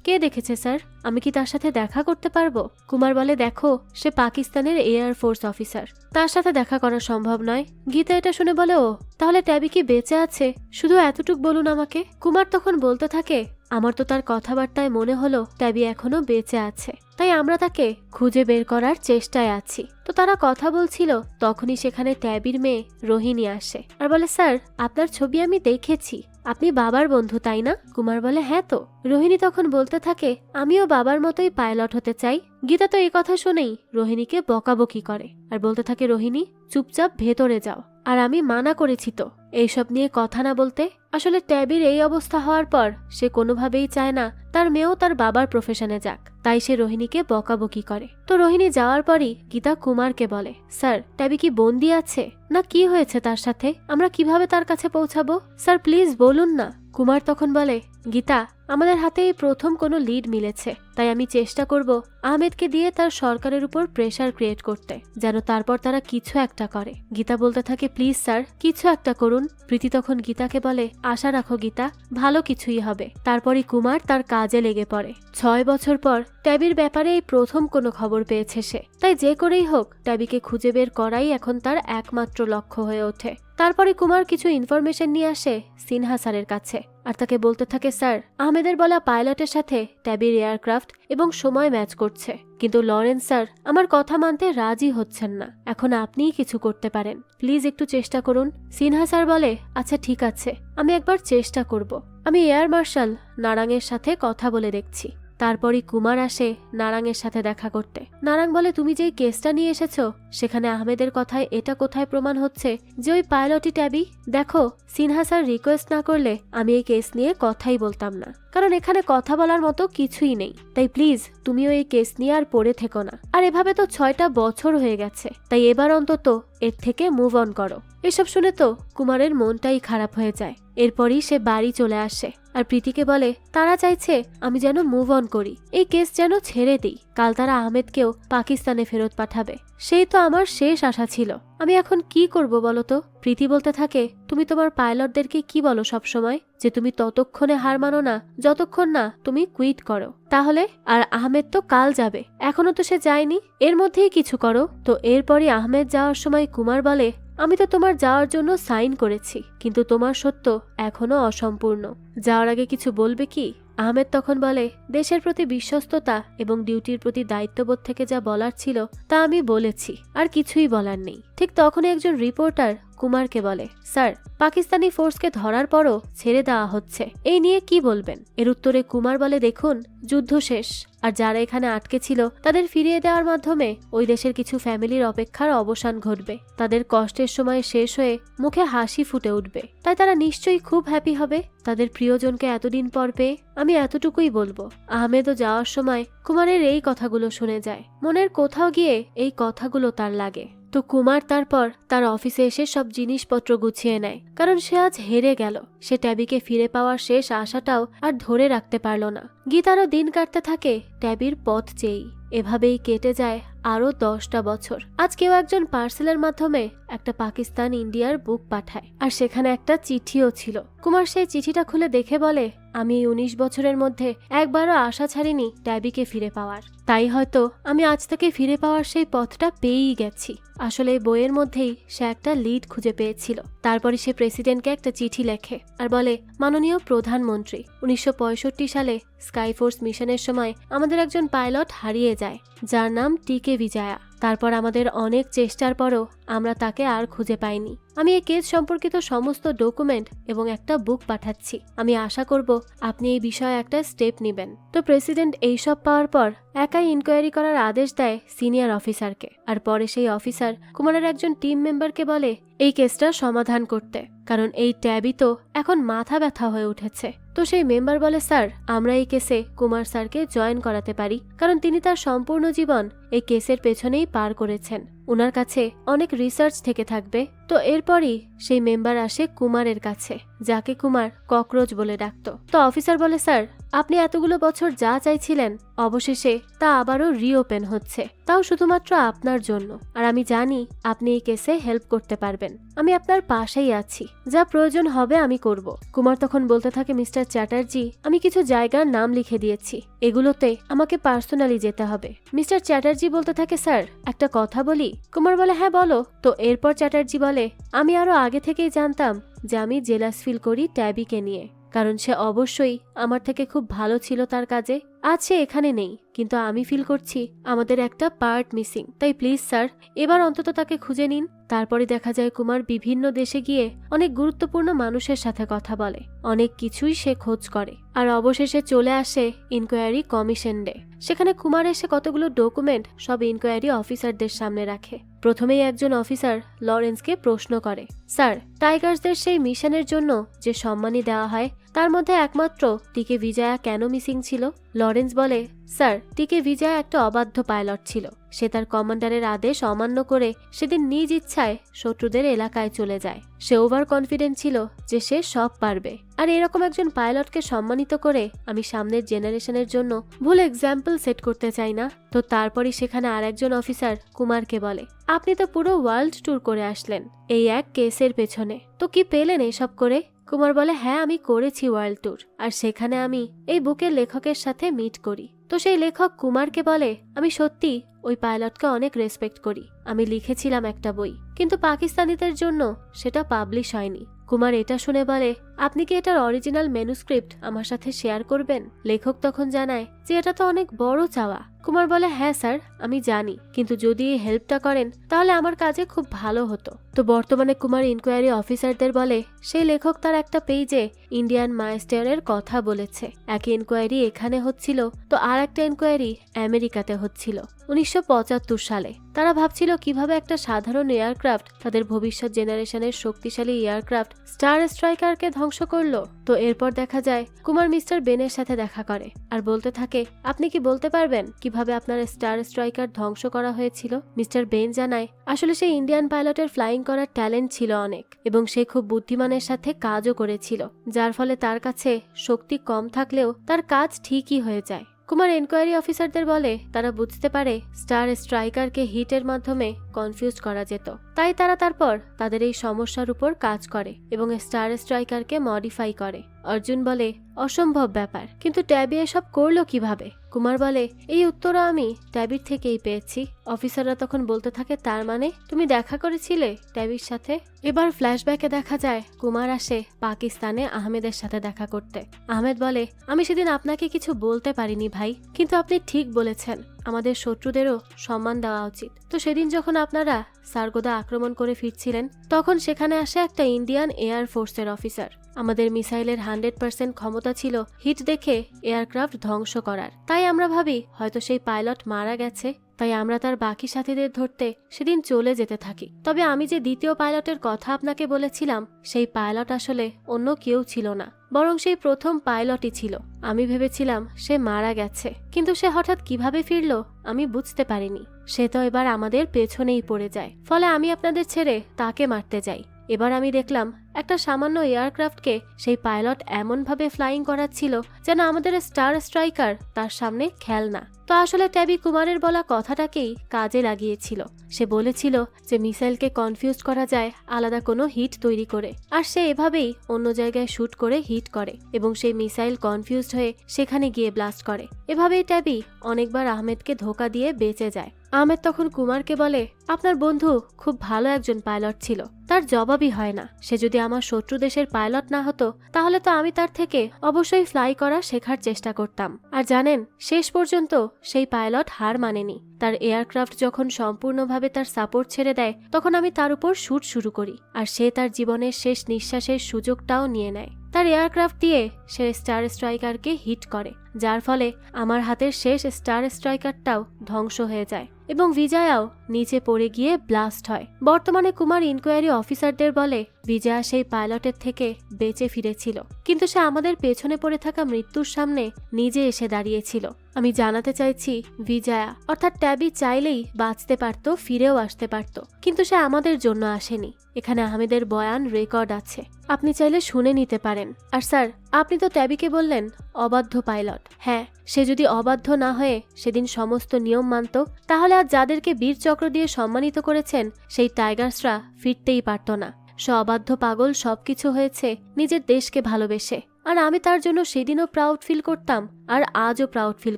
কে দেখেছে স্যার? আমি কি তার সাথে দেখা করতে পারবো? কুমার বলে, দেখো সে পাকিস্তানের এয়ার ফোর্স অফিসার, তার সাথে দেখা করা সম্ভব নয়। গীতা এটা শুনে বলে, ও তাহলে ট্যাবি কি বেঁচে আছে? শুধু এতটুক বলুন আমাকে। কুমার তখন বলতে থাকে, আমার তো তার কথাবার্তায় মনে হলো ট্যাবি এখনো বেঁচে আছে, তাই আমরা তাকে খুঁজে বের করার চেষ্টায় আছি। তো তারা কথা বলছিল, তখনই সেখানে ট্যাবির মেয়ে রোহিণী আসে আর বলে, স্যার আপনার ছবি আমি দেখেছি, আপনি বাবার বন্ধু তাই না? কুমার বলে, হ্যাঁ তো। রোহিণী তখন বলতে থাকে, আমিও বাবার মতোই পাইলট হতে চাই। গীতা তো এই কথা শুনেই রোহিণীকে বকাবকি করে আর বলতে থাকে, রোহিণী চুপচাপ ভেতরে যাও, আর আমি মানা করেছি তো এইসব নিয়ে কথা না বলতে। আসলে ট্যাবির এই অবস্থা হওয়ার পর সে কোনোভাবেই চায় না তার মেয়েও তার বাবার প্রফেশনে যাক, তাই সে রোহিণীকে বকাবকি করে। তো রোহিণী যাওয়ার পরই গীতা কুমারকে বলে, স্যার ট্যাবি কি বন্দি আছে, না কি হয়েছে তার সাথে? আমরা কিভাবে তার কাছে পৌঁছাবো? স্যার প্লিজ বলুন না। কুমার তখন বলে, গীতা, আমাদের হাতে এই প্রথম কোনো লিড মিলেছে, তাই আমি চেষ্টা করব আহমেদকে দিয়ে তার সরকারের উপর প্রেসার ক্রিয়েট করতে, যেন তারপর তারা কিছু একটা করে। গীতা বলতে থাকে, প্লিজ স্যার, কিছু একটা করুন। প্রীতি তখন গীতাকে বলে, আশা রাখো গীতা, ভালো কিছুই হবে। তারপরই কুমার তার কাজে লেগে পড়ে। 6 বছর পর ট্যাবির ব্যাপারে এই প্রথম কোনো খবর পেয়েছে সে, তাই যে করেই হোক ট্যাবিকে খুঁজে বের করাই এখন তার একমাত্র লক্ষ্য হয়ে ওঠে। তারপরে কুমার কিছু ইনফরমেশন নিয়ে আসে সিনহা স্যারের কাছে, আর তাকে বলতে থাকে, স্যার, আহমেদের বলা পাইলটের সাথে ট্যাবির এয়ারক্রাফট এবং সময় ম্যাচ করছে, কিন্তু লরেন্স স্যার আমার কথা মানতে রাজি হচ্ছেন না। এখন আপনিই কিছু করতে পারেন, প্লিজ একটু চেষ্টা করুন। সিনহা স্যার বলে, আচ্ছা ঠিক আছে, আমি একবার চেষ্টা করব। আমি এয়ার মার্শাল নারাঙের সাথে কথা বলে দেখছি। তারপরই কুমার আসে নারাঙের সাথে দেখা করতে। নারাং বলে, তুমি যেই কেসটা নিয়ে এসেছো সেখানে আহমেদের কথায় এটা কোথায় প্রমাণ হচ্ছে যে ওই পাইলটই ট্যাবি? দেখো, সিনহা স্যার রিকোয়েস্ট না করলে আমি এই কেস নিয়ে কথাই বলতাম না, কারণ এখানে কথা বলার মতো কিছুই নেই। তাই প্লিজ তুমিও এই কেস নিয়ে আর পড়ে থেকো না। আর এভাবে তো 6টা বছর হয়ে গেছে, তাই এবার অন্তত এর থেকে মুভ অন করো। এসব শুনে তো কুমারের মনটাই খারাপ হয়ে যায়। এরপরই সে বাড়ি চলে আসে আর প্রীতিকে বলে, তারা চাইছে আমি যেন মুভ অন করি, এই কেস যেন ছেড়ে দিই। কাল তারা আহমেদকেও পাকিস্তানে ফেরত পাঠাবে, সেই তো আমার শেষ আশা ছিল। আমি এখন কি করব বলো তো? প্রীতি বলতে থাকে, তুমি তোমার পাইলটদেরকে কি বলো সব সময়? যে তুমি ততক্ষণে হার মানো না যতক্ষণ না তুমি কুইট করো। তাহলে আর আহমেদ তো কাল যাবে, এখনো তো সে যায়নি, এর মধ্যেই কিছু করো। তো এরপরই আহমেদ যাওয়ার সময় কুমার বলে, আমি তো তোমার যাওয়ার জন্য সাইন করেছি, কিন্তু তোমার সত্য এখনো অসম্পূর্ণ। যাওয়ার আগে কিছু বলবে কি? আহমেদ তখন বলে, দেশের প্রতি বিশ্বস্ততা এবং ডিউটির প্রতি দায়িত্ববোধ থেকে যা বলার ছিল তা আমি বলেছি, আর কিছুই বলার নেই। ঠিক তখনই একজন রিপোর্টার কুমারকে বলে, স্যার, পাকিস্তানি ফোর্সকে ধরার পরও ছেড়ে দেওয়া হচ্ছে, এই নিয়ে কি বলবেন? এর উত্তরে কুমার বলে, দেখুন, যুদ্ধ শেষ, আর যারা এখানে আটকে ছিল তাদের ফিরিয়ে দেওয়ার মাধ্যমে ওই দেশের কিছু ফ্যামিলির অপেক্ষার অবসান ঘটবে। তাদের কষ্টের সময় শেষ হয়ে মুখে হাসি ফুটে উঠবে, তাই তারা নিশ্চয়ই খুব হ্যাপি হবে তাদের প্রিয়জনকে এতদিন পর পেয়ে। আমি এতটুকুই বলবো। আহমেদও যাওয়ার সময় কুমারের এই কথাগুলো শুনে যায়। মনের কোথাও গিয়ে এই কথাগুলো তার লাগে। তো কুমার তারপর তার অফিসে এসে সব জিনিসপত্র গুছিয়ে নেয়, কারণ সে আজ হেরে গেল। সে ট্যাবিকে ফিরে পাওয়ার শেষ আশাটাও আর ধরে রাখতে পারল না। গীতারও দিন কাটতে থাকে ট্যাবির পথ চেয়েই। এভাবেই কেটে যায় আরো 10টা বছর। আজ কেউ একজন পার্সেলের মাধ্যমে একটা পাকিস্তান ইন্ডিয়ার বুক পাঠায়, আর সেখানে একটা চিঠিও ছিল। কুমার সেই চিঠিটা খুলে দেখে বলে, আমি এই 19 বছরের মধ্যে একবারও আশা ছাড়িনি ট্যাবিকে ফিরে পাওয়ার, তাই হয়তো আমি আজ থেকে ফিরে পাওয়ার সেই পথটা পেয়েই গেছি। আসলে এই বইয়ের মধ্যেই সে একটা লিড খুঁজে পেয়েছিল। তারপরে সে প্রেসিডেন্টকে একটা চিঠি লেখে আর বলে, মাননীয় প্রধানমন্ত্রী, 1965 সালে স্কাইফোর্স মিশনের সময় আমাদের একজন পাইলট হারিয়ে যায়, যার নাম টিকে বিজয়া। তারপর আমাদের অনেক চেষ্টার পরও আমরা তাকে আর খুঁজে পাইনি। আমি এই কেস সম্পর্কিত সমস্ত ডকুমেন্ট এবং একটা বুক পাঠাচ্ছি। আমি আশা করব আপনি এই বিষয়ে একটা স্টেপ নেবেন। তো প্রেসিডেন্ট এইসব পাওয়ার পর একাই ইনকোয়ারি করার আদেশ দেয় সিনিয়র অফিসারকে, আর পরে সেই অফিসার কুমারের একজন টিম মেম্বারকে বলে এই কেসটা সমাধান করতে, কারণ এই ট্যাবি তো এখন মাথা ব্যথা হয়ে উঠেছে। তো সেই মেম্বার বলে, স্যার, আমরা এই কেসে কুমার স্যারকে জয়েন করাতে পারি, কারণ তিনি তার সম্পূর্ণ জীবন এই কেসের পেছনেই পার করেছেন। উনার কাছে অনেক রিসার্চ থেকে থাকবে। তো এরপরই সেই মেম্বার আসে কুমারের কাছে, যাকে কুমার ককরোচ বলে ডাকত। তো অফিসার বলে, স্যার, আপনি এতগুলো বছর যা চাইছিলেন অবশেষে তা আবারও রিওপেন হচ্ছে, তাও শুধুমাত্র আপনার জন্য। আর আমি জানি আপনি এই কেসে হেল্প করতে পারবেন। আমি আপনার পাশেই আছি, যা প্রয়োজন হবে আমি করব। কুমার তখন বলতে থাকে, মিস্টার চ্যাটার্জি, আমি কিছু জায়গার নাম লিখে দিয়েছি, এগুলোতে আমাকে পার্সোনালি যেতে হবে। মিস্টার চ্যাটার্জি বলতে থাকে, স্যার, একটা কথা বলি? কুমার বলে, হ্যাঁ বলো। তো এরপর চ্যাটার্জি বলে, আমি আরো আগে থেকেই জানতাম যে আমি জেলাস ফিল করি ট্যাবিকে নিয়ে, কারণ সে অবশ্যই আমার থেকে খুব ভালো ছিল তার কাজে। আজ সে এখানে নেই, কিন্তু আমি ফিল করছি আমাদের একটা পার্ট মিসিং। তাই প্লিজ স্যার, এবার অন্তত তাকে খুঁজে নিন। তারপরে দেখা যায় কুমার বিভিন্ন দেশে গিয়ে অনেক গুরুত্বপূর্ণ মানুষের সাথে কথা বলে, অনেক কিছুই সে খোঁজ করে, আর অবশেষে চলে আসে ইনকোয়ারি কমিশন ডে। সেখানে কুমার এসে কতগুলো ডকুমেন্ট সব ইনকোয়ারি অফিসারদের সামনে রাখে। প্রথমেই একজন অফিসার লরেন্সকে প্রশ্ন করে, স্যার, টাইগার্সদের সেই মিশনের জন্য যে সম্মানী দেওয়া হয় তার মধ্যে একমাত্র টিকে বিজয়া কেন মিসিং ছিল? লরেন্স বলে, স্যার, টিকে বিজয়া একটা অবাধ্য পাইলট ছিল। সে তার কমান্ডারের আদেশ অমান্য করে সেদিন নিজ ইচ্ছায় শত্রুদের এলাকায় চলে যায়। সে ওভার কনফিডেন্ট ছিল যে সে সব পারবে। আর এরকম একজন পাইলটকে সম্মানিত করে আমি সামনের জেনারেশনের জন্য ভুল এক্সাম্পল সেট করতে চাই না। তো তারপরই সেখানে আর একজন অফিসার কুমারকে বলে, আপনি তো পুরো ওয়ার্ল্ড ট্যুর করে আসলেন এই এক কেসের পেছনে, তো কি পেলেন এইসব করে? কুমার বলে, হ্যাঁ আমি করেছি ওয়ার্ল্ড ট্যুর, আর সেখানে আমি এই বুকের লেখকের সাথে মিট করি। তো সেই লেখক কুমারকে বলে, আমি সত্যি ওই পাইলটকে অনেক রেসপেক্ট করি। আমি লিখেছিলাম একটা বই, কিন্তু পাকিস্তানিদের জন্য সেটা পাবলিশ হয়নি। কুমার এটা শুনে বলে, আপনি কি এটার অরিজিনাল ম্যানুস্ক্রিপ্ট আমার সাথে শেয়ার করবেন? লেখক তখন জানায় যে এটা তো অনেক বড় চাওয়া। কুমার বলে, হ্যাঁ স্যার আমি জানি, কিন্তু যদি এই হেল্পটা করেন তাহলে আমার কাজে খুব ভালো হতো। তো বর্তমানে কুমার ইনকোয়ারি অফিসারদের বলে, সেই লেখক তার একটা পেজে ইন্ডিয়ান মাইস্টারের কথা বলেছে। এক ইনকোয়ারি এখানে হচ্ছিল, তো আর একটা ইনকোয়ারি আমেরিকাতে হচ্ছিল 1975 সালে। তারা ভাবছিল কিভাবে একটা সাধারণ এয়ারক্রাফট তাদের ভবিষ্যৎ জেনারেশনের শক্তিশালী এয়ারক্রাফট স্টার স্ট্রাইকারকে ধ্বংস করলো। তো এরপর দেখা যায় কুমার মিস্টার বেনের সাথে দেখা করে আর বলতে থাকে, আপনি কি বলতে পারবেন কিভাবে আপনার স্টার স্ট্রাইকার ধ্বংস করা হয়েছিল? মিস্টার বেন জানায়, আসলে সেই ইন্ডিয়ান পাইলটের ফ্লাইং করার ট্যালেন্ট ছিল অনেক, এবং সে খুব বুদ্ধিমানের সাথে কাজও করেছিল, যার ফলে তার কাছে শক্তি কম থাকলেও তার কাজ ঠিকই হয়ে যায়। কুমার এনকোয়ারি অফিসারদের বলে, তারা বুঝতে পারে স্টার স্ট্রাইকারকে হিটের মাধ্যমে কনফিউজ করা যেত, তাই তারা তারপর তাদের এই সমস্যার উপর কাজ করে এবং স্টার স্ট্রাইকারকে মডিফাই করে। অর্জুন বলে, অসম্ভব ব্যাপার, কিন্তু ট্যাবি এসব করলো কিভাবে? কুমার বলে, এই উত্তরও আমি ট্যাবির থেকেই পেয়েছি। অফিসাররা তখন বলতে থাকে, তার মানে তুমি দেখা করেছিলে ট্যাবির সাথে? এবার ফ্ল্যাশব্যাকে দেখা যায় কুমার আসে পাকিস্তানে আহমেদের সাথে দেখা করতে। আহমেদ বলে, আমি সেদিন আপনাকে কিছু বলতে পারিনি ভাই, কিন্তু আপনি ঠিক বলেছেন, আমাদের শত্রুদেরও সম্মান দেওয়া উচিত। তো সেদিন যখন আপনারা সারগোদা আক্রমণ করে ফিরছিলেন, তখন সেখানে আসে একটা ইন্ডিয়ান এয়ার ফোর্সের অফিসার। আমাদের মিসাইলের 100% ক্ষমতা ছিল হিট দেখে এয়ারক্রাফট ধ্বংস করার, তাই আমরা ভাবি হয়তো সেই পাইলট মারা গেছে, তাই আমরা তার বাকি সাথীদের ধরতে সেদিন চলে যেতে থাকি। তবে আমি যে দ্বিতীয় পাইলটের কথা আপনাকে বলেছিলাম, সেই পাইলট আসলে অন্য কেউ ছিল না, বরং সেই প্রথম পাইলটই ছিল। আমি ভেবেছিলাম সে মারা গেছে, কিন্তু সে হঠাৎ কিভাবে ফিরল আমি বুঝতে পারিনি। সে তো এবার আমাদের পেছনেই পড়ে যায়, ফলে আমি আপনাদের ছেড়ে তাকে মারতে যাই। এবার আমি দেখলাম একটা সামান্য এয়ারক্রাফটকে সেই পাইলট এমনভাবে ফ্লাইং করাচ্ছিল যেন আমাদের স্টার স্ট্রাইকার তার সামনে খেলনা। তো আসলে ট্যাবি কুমারের বলা কথাটাকেই কাজে লাগিয়েছিল। সে বলেছিল যে মিসাইলকে কনফিউজ করা যায় আলাদা কোনো হিট তৈরি করে, আর সে এভাবেই অন্য জায়গায় শুট করে হিট করে এবং সেই মিসাইল কনফিউজড হয়ে সেখানে গিয়ে ব্লাস্ট করে। এভাবেই ট্যাবি অনেকবার আহমেদকে ধোকা দিয়ে বেঁচে যায়। আহমেদ তখন কুমারকে বলে, আপনার বন্ধু খুব ভালো একজন পাইলট ছিল, তার জবাবই হয় না। সে যদি আমার শত্রু দেশের পাইলট না হতো তাহলে তো আমি তার থেকে অবশ্যই ফ্লাই করা শেখার চেষ্টা করতাম। আর জানেন, শেষ পর্যন্ত সেই পাইলট হার মানেনি। তার এয়ারক্রাফট যখন সম্পূর্ণভাবে তার সাপোর্ট ছেড়ে দেয়, তখন আমি তার উপর শুট শুরু করি, আর সে তার জীবনের শেষ নিঃশ্বাসের সুযোগটাও নিয়ে নেয়। তার এয়ারক্রাফট দিয়ে সে স্টার স্ট্রাইকারকে হিট করে, যার ফলে আমার হাতের শেষ স্টার স্ট্রাইকারটাও ধ্বংস হয়ে যায় এবং বিজয়াও নিচে পড়ে গিয়ে ব্লাস্ট হয়। বর্তমানে কুমার ইনকোয়ারি অফিসারদের বলে, বিজয়া সেই পাইলটের থেকে বেঁচে ফিরেছিল, কিন্তু সে আমাদের পেছনে পড়ে থাকা মৃত্যুর সামনে নিজে এসে দাঁড়িয়েছিল। আমি জানাতে চাইছি, বিজয়া অর্থাৎ ট্যাবি চাইলেই বাঁচতে পারত, ফিরেও আসতে পারত, কিন্তু সে আমাদের জন্য আসেনি। এখানে আহমেদের বয়ান রেকর্ড আছে, আপনি চাইলে শুনে নিতে পারেন। আর স্যার, আপনি তো ট্যাবিকে বললেন অবাধ্য পাইলট। হ্যাঁ, সে যদি অবাধ্য না হয়ে সেদিন সমস্ত নিয়ম মানত, তাহলে আজ যাদেরকে বীর চক্র দিয়ে সম্মানিত করেছেন সেই টাইগার্সরা ফিরতেই পারত না। সে অবাধ্য পাগল সবকিছু হয়েছে নিজের দেশকে ভালোবেসে, আর আমি তার জন্য সেদিনও প্রাউড ফিল করতাম, আর আজও প্রাউড ফিল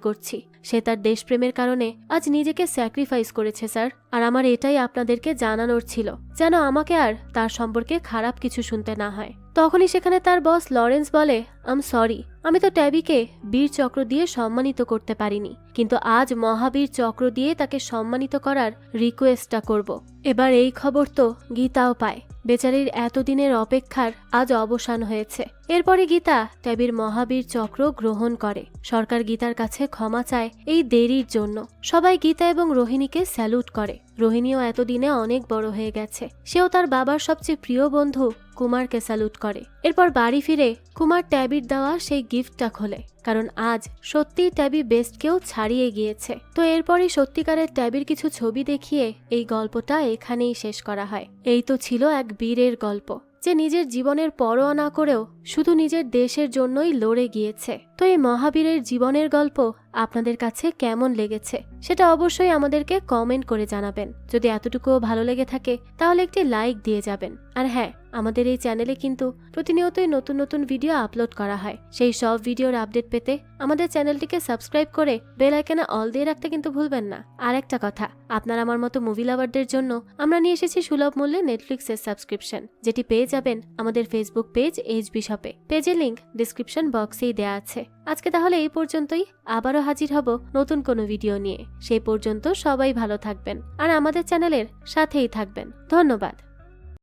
করছি। সে তার দেশপ্রেমের কারণে আজ নিজেকে স্যাক্রিফাইস করেছে স্যার, আর আমার এটাই আপনাদেরকে জানানোর ছিল, যেন আমাকে আর তার সম্পর্কে খারাপ কিছু শুনতে না হয়। তখনই সেখানে তার বস লরেন্স বলে, আম সরি, আমি তো ট্যাবিকে বীর চক্র দিয়ে সম্মানিত করতে পারিনি, কিন্তু আজ মহাবীর চক্র দিয়ে তাকে সম্মানিত করার রিকোয়েস্টটা করব। এবার এই খবর তো গীতাও পায়, বেচারির এতদিনের অপেক্ষার আজ অবসান হয়েছে। এরপরে গীতা ট্যাবির মহাবীর চক্র গ্রহণ করে। সরকার গীতার কাছে ক্ষমা চায় এই দেরির জন্য। সবাই গীতা এবং রোহিণীকে স্যালুট করে। রোহিণীও এতদিনে অনেক বড় হয়ে গেছে, সেও তার বাবার সবচেয়ে প্রিয় বন্ধু কুমারকে স্যালুট করে। এরপর বাড়ি ফিরে কুমার ট্যাবির দেওয়া সেই গিফটটা খোলে, কারণ আজ সত্যিই ট্যাবি বেস্টকেও ছাড়িয়ে গিয়েছে। তো এরপরই সত্যিকারের ট্যাবির কিছু ছবি দেখিয়ে এই গল্পটা এখানেই শেষ করা হয়। এই তো ছিল এক বীরের গল্প, যে নিজের জীবনের পরোয়া না করেও শুধু নিজের দেশের জন্যই লড়ে গিয়েছে। তো এই মহাবীরের জীবনের গল্প আপনাদের কাছে কেমন লেগেছে সেটা অবশ্যই আমাদেরকে কমেন্ট করে জানাবেন। যদি এতটুকুও ভালো লেগে থাকে তাহলে একটি লাইক দিয়ে যাবেন। আর হ্যাঁ, আমাদের এই চ্যানেলে কিন্তু প্রতিনিয়তই নতুন নতুন ভিডিও আপলোড করা হয়। সেই সব ভিডিওর আপডেট পেতে আমাদের চ্যানেলটিকে সাবস্ক্রাইব করে বেল আইকনে অল দিয়ে রাখতে কিন্তু ভুলবেন না। আর একটা কথা, আপনার আমার মতো মুভি লাভারদের জন্য আমরা নিয়ে এসেছি সুলভ মূল্যে নেটফ্লিক্সের সাবস্ক্রিপশন, যেটি পেয়ে যাবেন আমাদের ফেসবুক পেজ এইচবি শপে। পেজের লিংক ডিসক্রিপশন বক্সেই দেয়া আছে। আজকে তাহলে এই পর্যন্তই, আবারও হাজির হব নতুন কোনো ভিডিও নিয়ে। সেই পর্যন্ত সবাই ভালো থাকবেন আর আমাদের চ্যানেলের সাথেই থাকবেন। ধন্যবাদ।